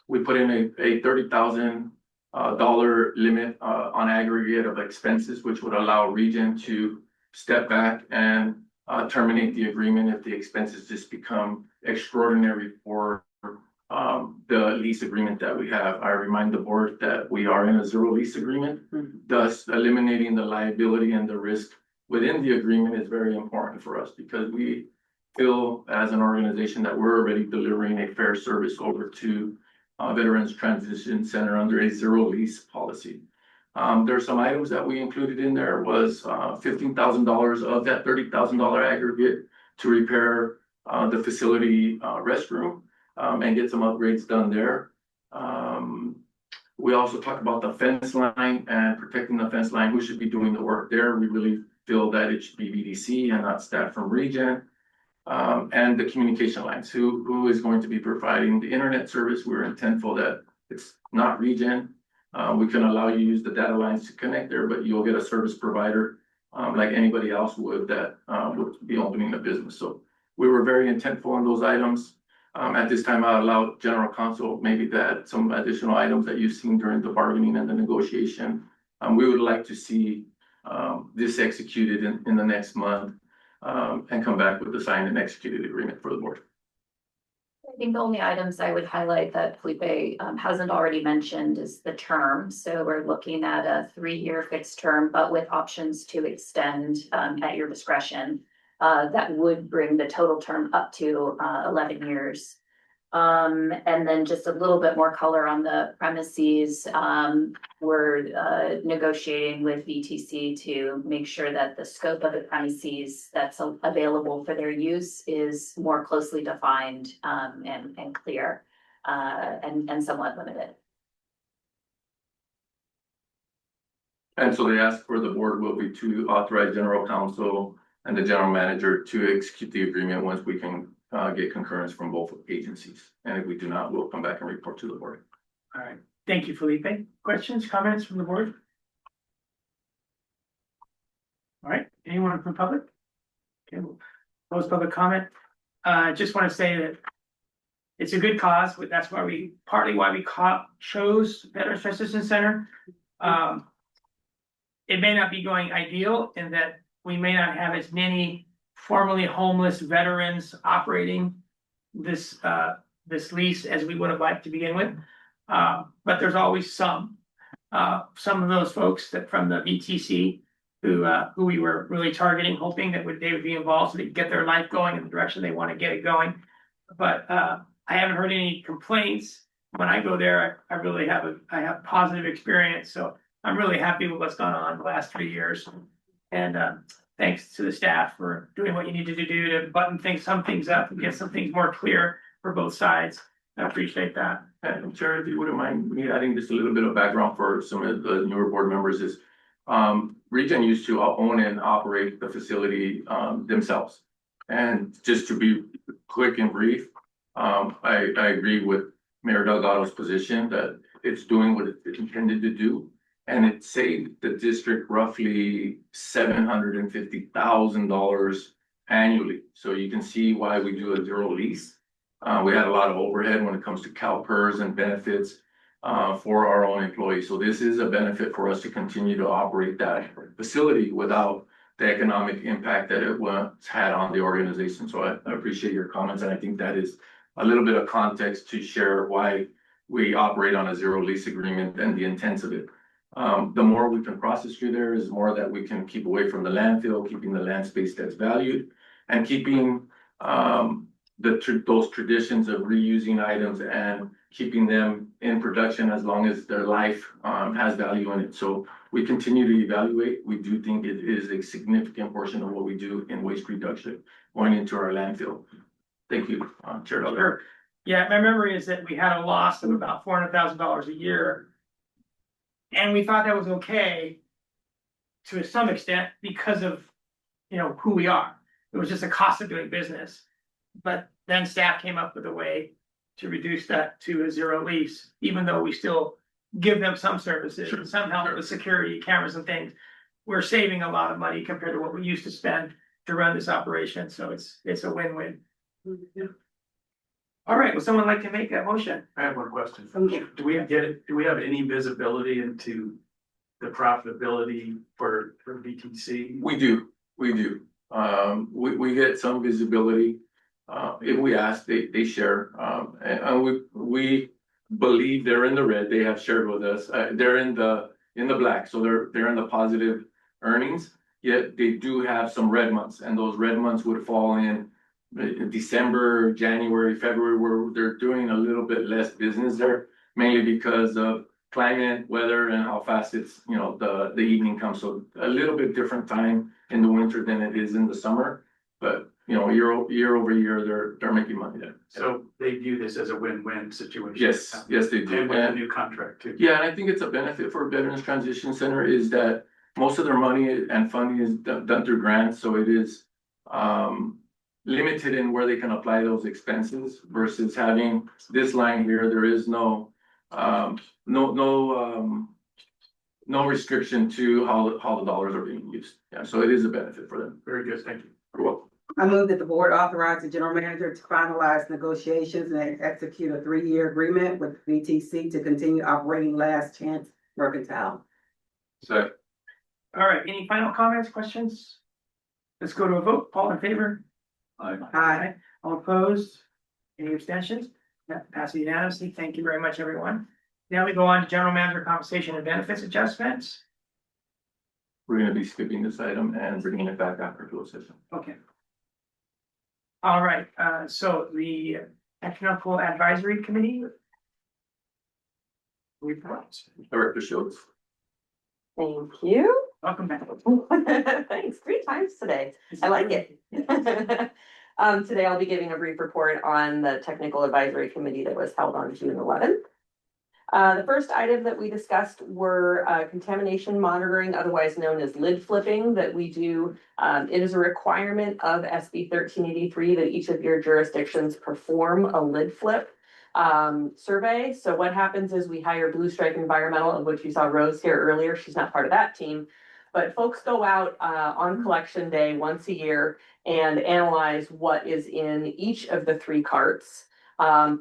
We put in a $30,000 limit on aggregate of expenses, which would allow ReGen to step back and terminate the agreement if the expenses just become extraordinary for the lease agreement that we have. I remind the board that we are in a zero lease agreement, thus eliminating the liability and the risk within the agreement is very important for us because we feel as an organization that we're already delivering a fair service over to Veterans Transition Center under a zero lease policy. There are some items that we included in there was $15,000 of that $30,000 aggregate to repair the facility restroom and get some upgrades done there. We also talked about the fence line and protecting the fence line. Who should be doing the work there? We really feel that it should be VDC and not staff from ReGen. And the communication lines. Who is going to be providing the internet service? We're intentful that it's not ReGen. We can allow you to use the data lines to connect there, but you'll get a service provider like anybody else would that would be opening a business. So we were very intentful on those items. At this time, I allowed general counsel maybe to add some additional items that you've seen during the bargaining and the negotiation. We would like to see this executed in the next month and come back with the signed and executed agreement for the board. I think the only items I would highlight that Felipe hasn't already mentioned is the term. So we're looking at a 3-year fixed term, but with options to extend at your discretion. That would bring the total term up to 11 years. And then just a little bit more color on the premises. We're negotiating with VTC to make sure that the scope of the premises that's available for their use is more closely defined and clear and somewhat limited. And so they asked for the board will be to authorize general counsel and the general manager to execute the agreement once we can get concurrence from both agencies. And if we do not, we'll come back and report to the board. All right, thank you, Felipe. Questions, comments from the board? All right, anyone from public? Okay, we'll close public comment. Just want to say that it's a good cause, but that's why partly why we chose Veterans Justice Center. It may not be going ideal in that we may not have as many formerly homeless veterans operating this lease as we would have liked to begin with. But there's always some of those folks that from the VTC who we were really targeting, hoping that they would be involved so they could get their life going in the direction they want to get it going. But I haven't heard any complaints. When I go there, I really have positive experience. So I'm really happy with what's gone on the last 3 years. And thanks to the staff for doing what you needed to do to button some things up and get some things more clear for both sides. I appreciate that. And Chair, if you wouldn't mind me adding just a little bit of background for some of the newer board members is ReGen used to own and operate the facility themselves. And just to be quick and brief, I agree with Mayor Delgado's position that it's doing what it's intended to do. And it saved the district roughly $750,000 annually. So you can see why we do a zero lease. We had a lot of overhead when it comes to CalPERS and benefits for our own employees. So this is a benefit for us to continue to operate that facility without the economic impact that it once had on the organization. So I appreciate your comments. And I think that is a little bit of context to share why we operate on a zero lease agreement and the intents of it. The more we can process through there is more that we can keep away from the landfill, keeping the land space that's valued, and keeping those traditions of reusing items and keeping them in production as long as their life has value in it. So we continue to evaluate. We do think it is a significant portion of what we do in waste reduction going into our landfill. Thank you, Chair. Sure. Yeah, my memory is that we had a loss of about $400,000 a year. And we thought that was okay to some extent because of, who we are. It was just a cost of doing business. But then staff came up with a way to reduce that to a zero lease, even though we still give them some services and some help with security cameras and things. We're saving a lot of money compared to what we used to spend to run this operation. So it's a win-win. All right, would someone like to make that motion? I have one question. Do we have any visibility into the profitability for BTC? We do. We get some visibility. If we ask, they share. And we believe they're in the red. They have shared with us. They're in the black. So they're in the positive earnings. Yet they do have some red months, and those red months would fall in December, January, February, where they're doing a little bit less business there, mainly because of climate, weather, and how fast it's, the evening comes. So a little bit different time in the winter than it is in the summer. But, year over year, they're making money there. So they view this as a win-win situation. Yes, they do. And with a new contract too. Yeah, and I think it's a benefit for Veterans Transition Center is that most of their money and funding is done through grants. So it is, limited in where they can apply those expenses versus having this line here. There is no restriction to how the dollars are being used. Yeah, so it is a benefit for them. Very good, thank you. You're welcome. I move that the board authorize the general manager to finalize negotiations and execute a 3-year agreement with VTC to continue operating Last Chance Mercantile. So, All right, any final comments, questions? Let's go to a vote. All in favor? Aye. All opposed? Any abstentions? That passes unanimously. Thank you very much, everyone. Now we go on to general manager compensation and benefits adjustments. We're gonna be skipping this item and bringing it back after closed session. Okay. All right, so the Technical Advisory Committee. Report. Director Shields. Thank you. Welcome back. Thanks, 3 times today. I like it. Today I'll be giving a brief report on the Technical Advisory Committee that was held on June 11th. The first item that we discussed were contamination monitoring, otherwise known as lid flipping, that we do. It is a requirement of SB 1383 that each of your jurisdictions perform a lid flip survey. So what happens is we hire Blue Stripe Environmental, of which you saw Rose here earlier. She's not part of that team. But folks go out on collection day once a year and analyze what is in each of the 3 carts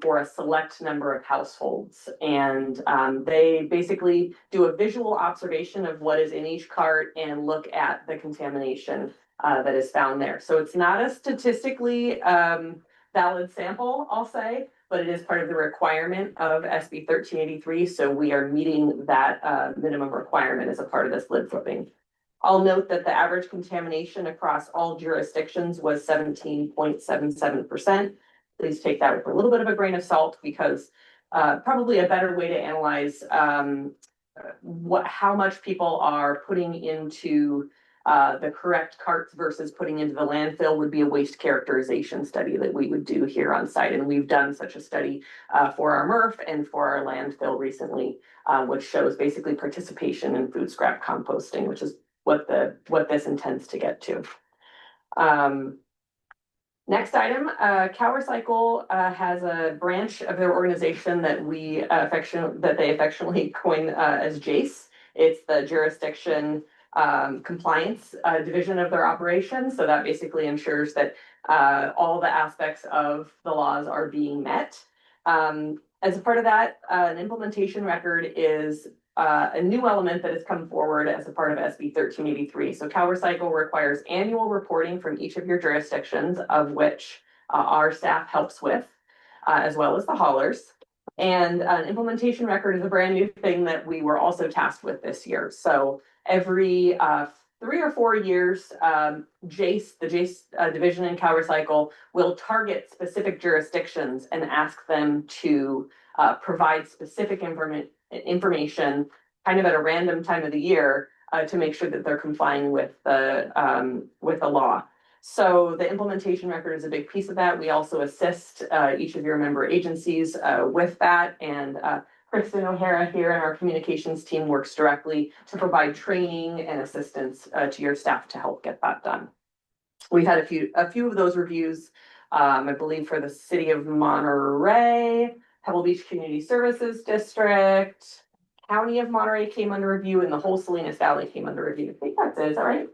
for a select number of households. And they basically do a visual observation of what is in each cart and look at the contamination that is found there. So it's not a statistically valid sample, I'll say, but it is part of the requirement of SB 1383. So we are meeting that minimum requirement as a part of this lid flipping. I'll note that the average contamination across all jurisdictions was 17.77%. Please take that with a little bit of a grain of salt, because probably a better way to analyze how much people are putting into the correct carts versus putting into the landfill would be a waste characterization study that we would do here on site. And we've done such a study for our MRF and for our landfill recently, which shows basically participation in food scrap composting, which is what this intends to get to. Next item, CalRecycle has a branch of their organization that they affectionately coin as JACE. It's the jurisdiction compliance division of their operation. So that basically ensures that all the aspects of the laws are being met. As a part of that, an implementation record is a new element that has come forward as a part of SB 1383. So CalRecycle requires annual reporting from each of your jurisdictions, of which our staff helps with, as well as the haulers. And an implementation record is a brand new thing that we were also tasked with this year. So every 3 or 4 years, JACE, the JACE division in CalRecycle, will target specific jurisdictions and ask them to provide specific information kind of at a random time of the year to make sure that they're complying with the law. So the implementation record is a big piece of that. We also assist each of your member agencies with that. And Kristen O'Hara here and our communications team works directly to provide training and assistance to your staff to help get that done. We've had a few of those reviews, I believe, for the city of Monterey, Pebble Beach Community Services District, County of Monterey came under review, and the whole Salinas Valley came under review. I think that's it. Is that right?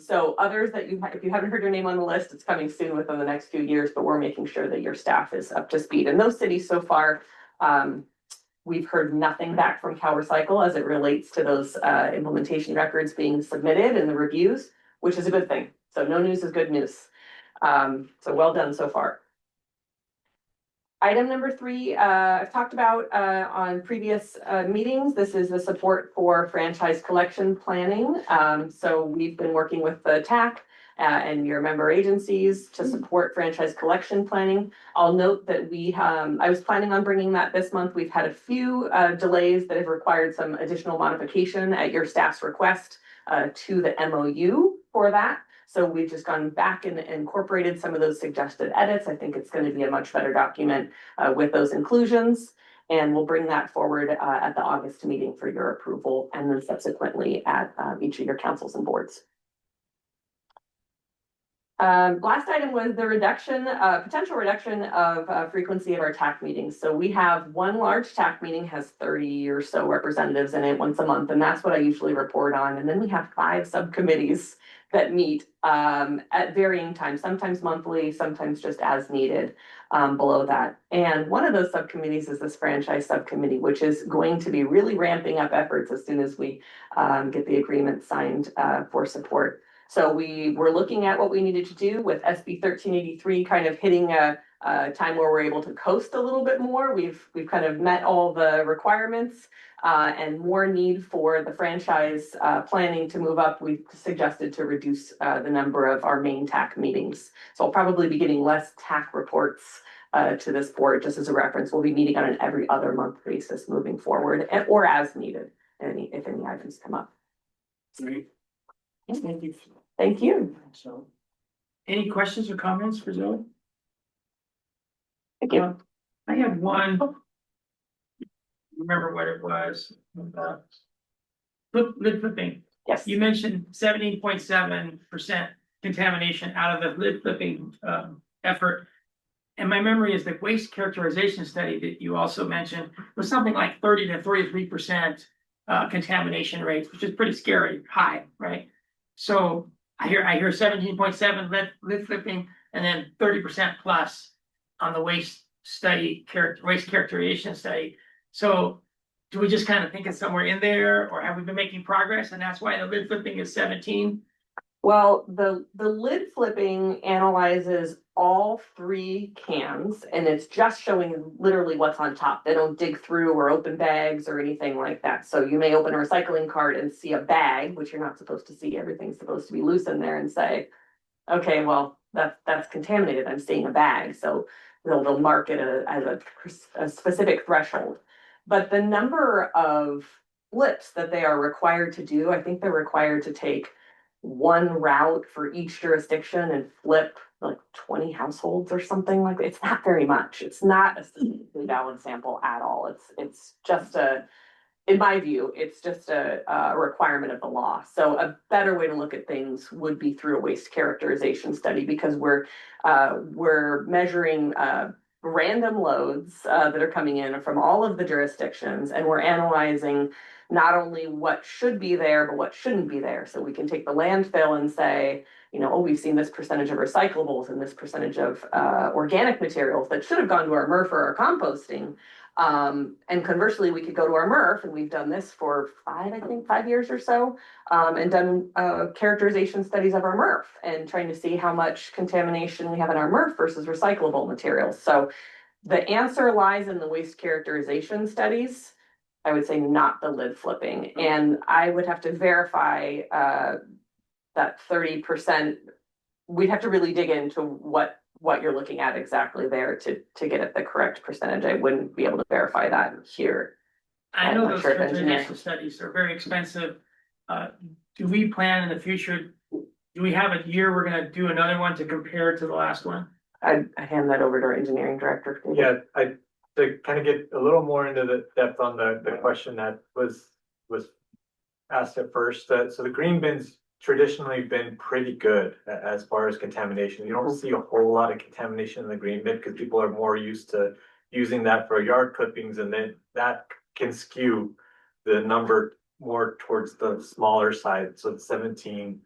So others that if you haven't heard your name on the list, it's coming soon within the next few years, but we're making sure that your staff is up to speed. And those cities so far, we've heard nothing back from CalRecycle as it relates to those implementation records being submitted and the reviews, which is a good thing. So no news is good news. So well done so far. Item number 3, I've talked about on previous meetings. This is the support for franchise collection planning. So we've been working with the TAC and your member agencies to support franchise collection planning. I'll note that I was planning on bringing that this month. We've had a few delays that have required some additional modification at your staff's request to the MOU for that. So we've just gone back and incorporated some of those suggested edits. I think it's going to be a much better document with those inclusions. And we'll bring that forward at the August meeting for your approval, and then subsequently at each of your councils and boards. Last item was the potential reduction of frequency of our TAC meetings. So we have one large TAC meeting, has 30 or so representatives in it once a month, and that's what I usually report on. And then we have 5 subcommittees that meet at varying times, sometimes monthly, sometimes just as needed below that. And one of those subcommittees is this franchise subcommittee, which is going to be really ramping up efforts as soon as we get the agreement signed for support. So we were looking at what we needed to do with SB 1383 kind of hitting a time where we're able to coast a little bit more. We've kind of met all the requirements and more need for the franchise planning to move up. We've suggested to reduce the number of our main TAC meetings. So I'll probably be getting less TAC reports to this board. Just as a reference, we'll be meeting on an every other month basis moving forward, or as needed, if any items come up. Great. Thank you. Thank you. So, any questions or comments for Zoe? Thank you. I had one. Remember what it was. Lid flipping. Yes. You mentioned 17.7% contamination out of the lid flipping effort. And my memory is the waste characterization study that you also mentioned was something like 30 to 33% contamination rates, which is pretty scary high, right? So I hear 17.7 lid flipping and then 30% plus on the waste characterization study. So do we just kind of think it's somewhere in there, or have we been making progress and that's why the lid flipping is 17? Well, the lid flipping analyzes all 3 cans, and it's just showing literally what's on top. They don't dig through or open bags or anything like that. So you may open a recycling cart and see a bag, which you're not supposed to see. Everything's supposed to be loose in there, and say, okay, well, that's contaminated. I'm seeing a bag. So they'll mark it as a specific threshold. But the number of flips that they are required to do, I think they're required to take 1 route for each jurisdiction and flip like 20 households or something like that. It's not very much. It's not a statistically valid sample at all. It's just in my view, it's just a requirement of the law. So a better way to look at things would be through a waste characterization study, because we're measuring random loads that are coming in from all of the jurisdictions, and we're analyzing not only what should be there, but what shouldn't be there. So we can take the landfill and say, oh, we've seen this percentage of recyclables and this percentage of organic materials that should have gone to our MRF or our composting. And conversely, we could go to our MRF, and we've done this for 5 years or so, and done characterization studies of our MRF and trying to see how much contamination we have in our MRF versus recyclable materials. So the answer lies in the waste characterization studies. I would say not the lid flipping. And I would have to verify that 30%. We'd have to really dig into what you're looking at exactly there to get at the correct percentage. I wouldn't be able to verify that here. I know those Sure, engineer. characterization studies are very expensive. Do we plan in the future, do we have a year we're gonna do another one to compare to the last one? I hand that over to our engineering director. Yeah, to kind of get a little more into the depth on the question that was asked at first. So the green bins traditionally been pretty good as far as contamination. You don't see a whole lot of contamination in the green bin because people are more used to using that for yard clippings, and then that can skew the number more towards the smaller side. So the 17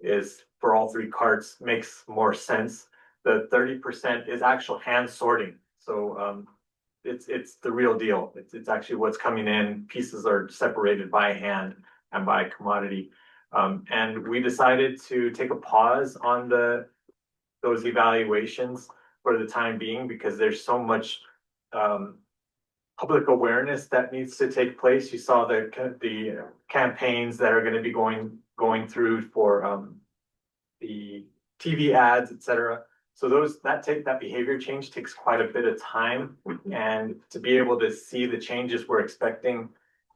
is for all 3 carts makes more sense. The 30% is actual hand sorting. So it's the real deal. It's actually what's coming in. Pieces are separated by hand and by commodity. And we decided to take a pause on those evaluations for the time being, because there's so much public awareness that needs to take place. You saw the campaigns that are going to be going through for the TV ads, etc. So that behavior change takes quite a bit of time, and to be able to see the changes we're expecting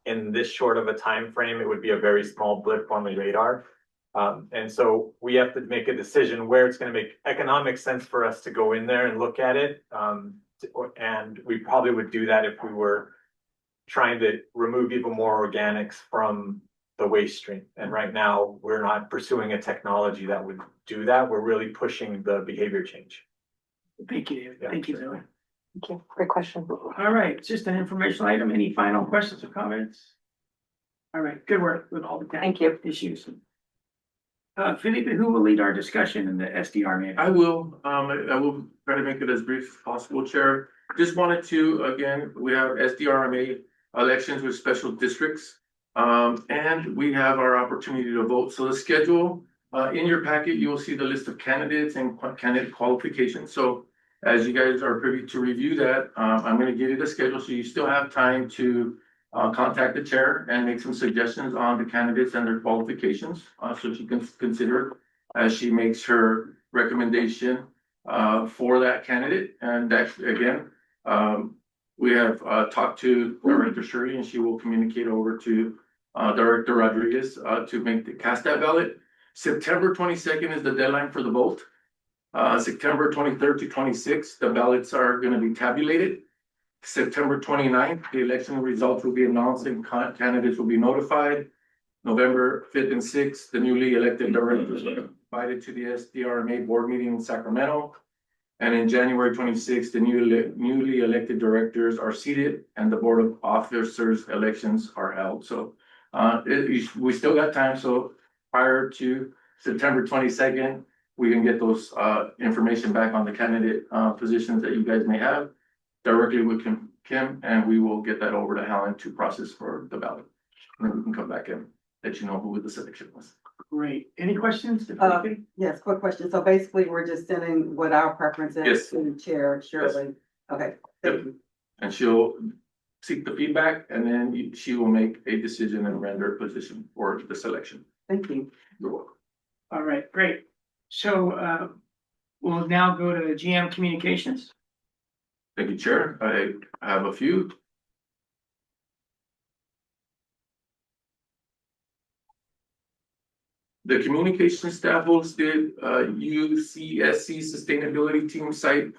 in this short of a time frame, it would be a very small blip on the radar. And so we have to make a decision where it's going to make economic sense for us to go in there and look at it. And we probably would do that if we were trying to remove even more organics from the waste stream. And right now, we're not pursuing a technology that would do that. We're really pushing the behavior change. Thank you, David. Thank you, Zoe. Thank you. Great question. All right, it's just an informational item. Any final questions or comments? All right, good work with all the Thank you. issues. Felipe, who will lead our discussion in the SDR meeting? I will try to make it as brief as possible, Chair. Just wanted to, again, we have SDRMA elections with special districts. And we have our opportunity to vote. So the schedule, in your packet, you will see the list of candidates and candidate qualifications. So as you guys are privy to review that, I'm gonna give you the schedule, so you still have time to contact the chair and make some suggestions on the candidates and their qualifications, so she can consider as she makes her recommendation for that candidate. And that, again, we have talked to Director Shuri, and she will communicate over to Director Rodriguez to cast that ballot. September 22nd is the deadline for the vote. September 23rd to 26th, the ballots are gonna be tabulated. September 29th, the election results will be announced and candidates will be notified. November 5th and 6th, the newly elected directors are invited to the SDRMA board meeting in Sacramento. And in January 26th, the newly elected directors are seated and the board of officers elections are held. So we still got time, so prior to September 22nd, we can get those information back on the candidate positions that you guys may have directly with Kim, and we will get that over to Helen to process for the ballot. And then we can come back and let you know who the selection was. Great. Any questions? Yes, quick question. So basically, we're just sending what our preference is Yes. to the chair, Shirley. Okay, thank you. And she'll seek the feedback, and then she will make a decision and render a position for the selection. Thank you. You're welcome. All right, great. So we'll now go to GM Communications. Thank you, Chair. I have a few. The communication staff hosted UCSC Sustainability Team site,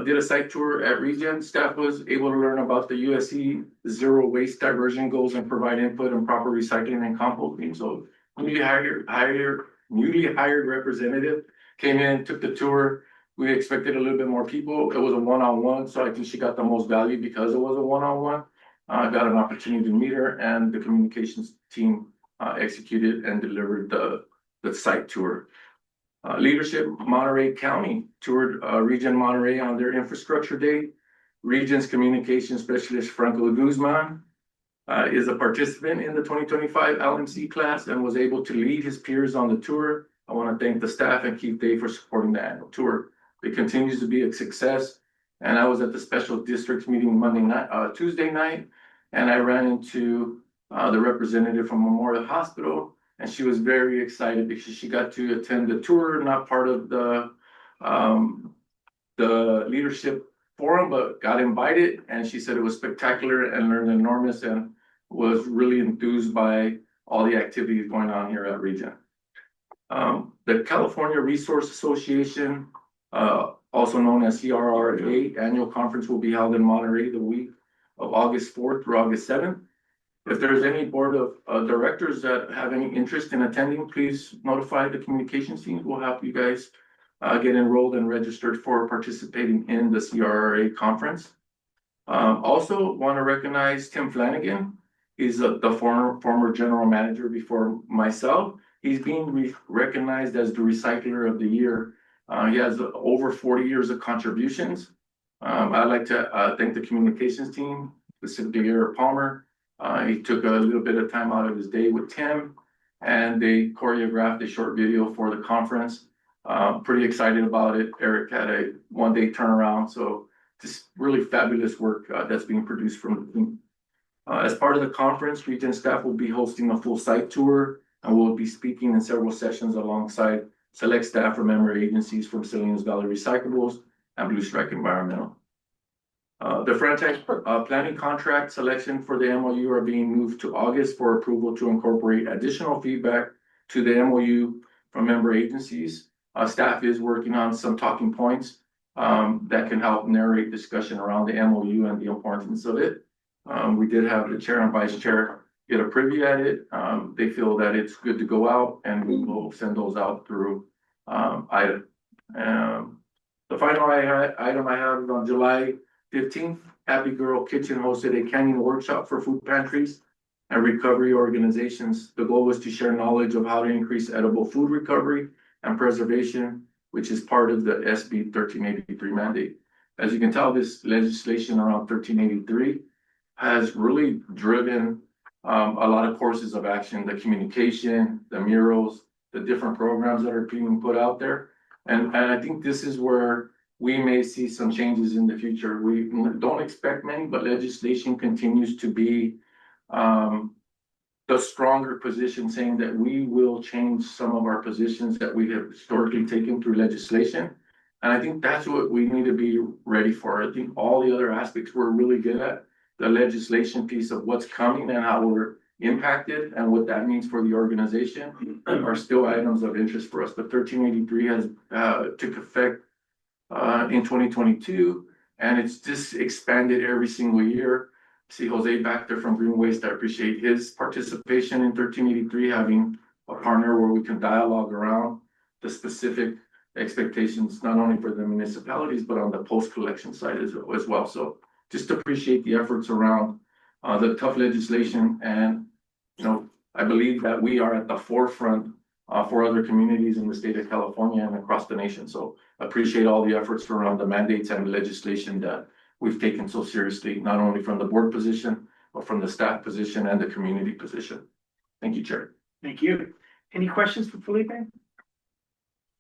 did a site tour at ReGen. Staff was able to learn about the USC zero waste diversion goals and provide input on proper recycling and composting. So newly hired representative came in, took the tour. We expected a little bit more people. It was a one-on-one, so I think she got the most value because it was a one-on-one. I got an opportunity to meet her, and the communications team executed and delivered the site tour. Leadership Monterey County toured ReGen Monterey on their infrastructure day. ReGen's communication specialist Franco Guzman is a participant in the 2025 LMC class and was able to lead his peers on the tour. I want to thank the staff and Keith Day for supporting the annual tour. It continues to be a success. And I was at the special districts meeting Tuesday night, and I ran into the representative from Memorial Hospital, and she was very excited because she got to attend the tour, not part of the leadership forum, but got invited, and she said it was spectacular and learned enormous and was really enthused by all the activities going on here at ReGen. The California Resource Association, also known as CRRA, annual conference will be held in Monterey the week of August 4th through August 7th. If there's any board of directors that have any interest in attending, please notify the communications team. We'll help you guys get enrolled and registered for participating in the CRRA conference. Also want to recognize Tim Flanagan. He's the former general manager before myself. He's being recognized as the recycler of the year. He has over 40 years of contributions. I'd like to thank the communications team, specifically Eric Palmer. He took a little bit of time out of his day with Tim, and they choreographed a short video for the conference. Pretty excited about it. Eric had a one-day turnaround, so just really fabulous work that's being produced from the team. As part of the conference, ReGen staff will be hosting a full site tour, and we'll be speaking in several sessions alongside select staff from member agencies from Salinas Valley Recyclables and Blue Strike Environmental. The franchise planning contract selection for the MOU are being moved to August for approval to incorporate additional feedback to the MOU from member agencies. Staff is working on some talking points that can help narrate discussion around the MOU and the importance of it. We did have the chair and vice chair get a preview at it. They feel that it's good to go out, and we will send those out through IDA. The final item I have is on July 15th, Happy Girl Kitchen hosted a canning workshop for food pantries and recovery organizations. The goal was to share knowledge of how to increase edible food recovery and preservation, which is part of the SB 1383 mandate. As you can tell, this legislation around 1383 has really driven a lot of courses of action, the communication, the murals, the different programs that are being put out there. And I think this is where we may see some changes in the future. We don't expect many, but legislation continues to be the stronger position, saying that we will change some of our positions that we have historically taken through legislation. And I think that's what we need to be ready for. I think all the other aspects we're really good at. The legislation piece of what's coming and how we're impacted and what that means for the organization are still items of interest for us. But 1383 has took effect in 2022, and it's just expanded every single year. See Jose back there from Green Waste. I appreciate his participation in 1383, having a partner where we can dialogue around the specific expectations, not only for the municipalities, but on the post-collection side as well. So just appreciate the efforts around the tough legislation. And, you know, I believe that we are at the forefront for other communities in the state of California and across the nation. So appreciate all the efforts around the mandates and the legislation that we've taken so seriously, not only from the board position, but from the staff position and the community position. Thank you, Chair. Thank you. Any questions for Felipe?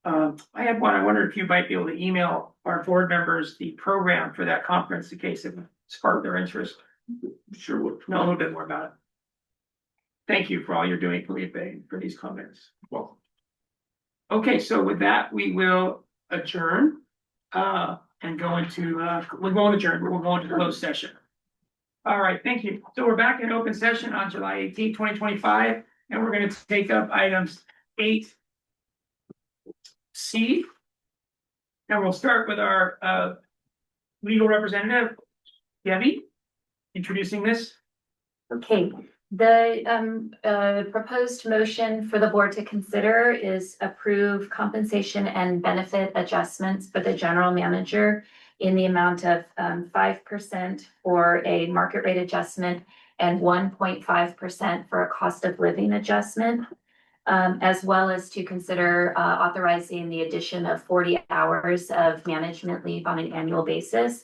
I had one. I wonder if you might be able to email our board members the program for that conference in case it sparked their interest. Sure would. Know a little bit more about it. Thank you for all you're doing, Felipe, for these comments. Well, okay, so with that, we will adjourn and go into we'll go into closed session. All right, thank you. So we're back in open session on July 18, 2025, and we're going to take up items 8C. And we'll start with our legal representative, Debbie, introducing this. Okay, the proposed motion for the board to consider is approve compensation and benefit adjustments for the general manager in the amount of 5% for a market rate adjustment and 1.5% for a cost of living adjustment, as well as to consider authorizing the addition of 40 hours of management leave on an annual basis.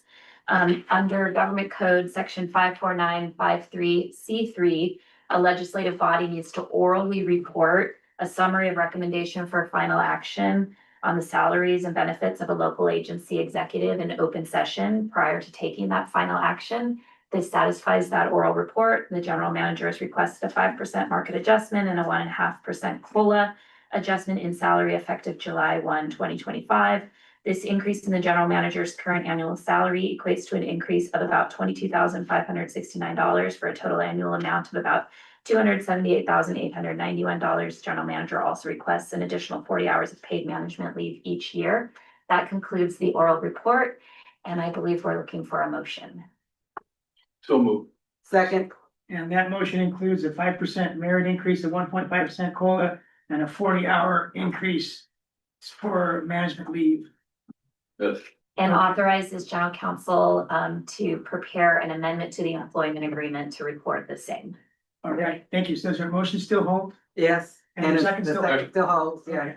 Under Government Code Section 54953C3, a legislative body needs to orally report a summary of recommendation for final action on the salaries and benefits of a local agency executive in open session prior to taking that final action. This satisfies that oral report. The general manager has requested a 5% market adjustment and a 1.5% COLA adjustment in salary effective July 1, 2025. This increase in the general manager's current annual salary equates to an increase of about $22,569 for a total annual amount of about $278,891. General manager also requests an additional 40 hours of paid management leave each year. That concludes the oral report, and I believe we're looking for a motion. So moved. Second. And that motion includes a 5% merit increase, a 1.5% COLA, and a 40-hour increase for management leave. Yes. And authorizes general counsel to prepare an amendment to the employment agreement to report the same. All right, thank you. So does your motion still hold? Yes. And the second still hold? Still holds, yeah. Okay.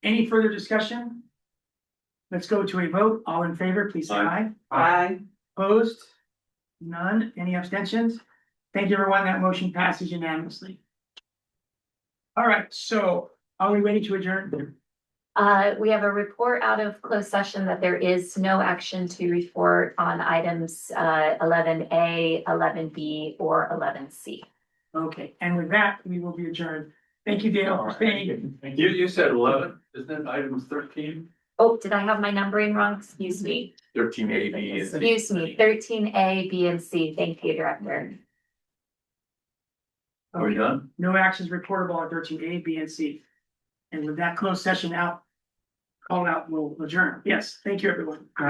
Any further discussion? Let's go to a vote. All in favor, please say aye. Aye. Opposed? None. Any abstentions? Thank you, everyone. That motion passes unanimously. All right, so are we ready to adjourn? We have a report out of closed session that there is no action to report on items 11A, 11B, or 11C. Okay, and with that, we will be adjourned. Thank you, Dale, for staying. You said 11, isn't it items 13? Oh, did I have my numbering wrong? Excuse me. 13A, B, and C. Excuse me, 13A, B, and C. Thank you, Director. Are we done? No actions reportable on 13A, B, and C. And with that closed session out, called out, we'll adjourn. Yes, thank you, everyone.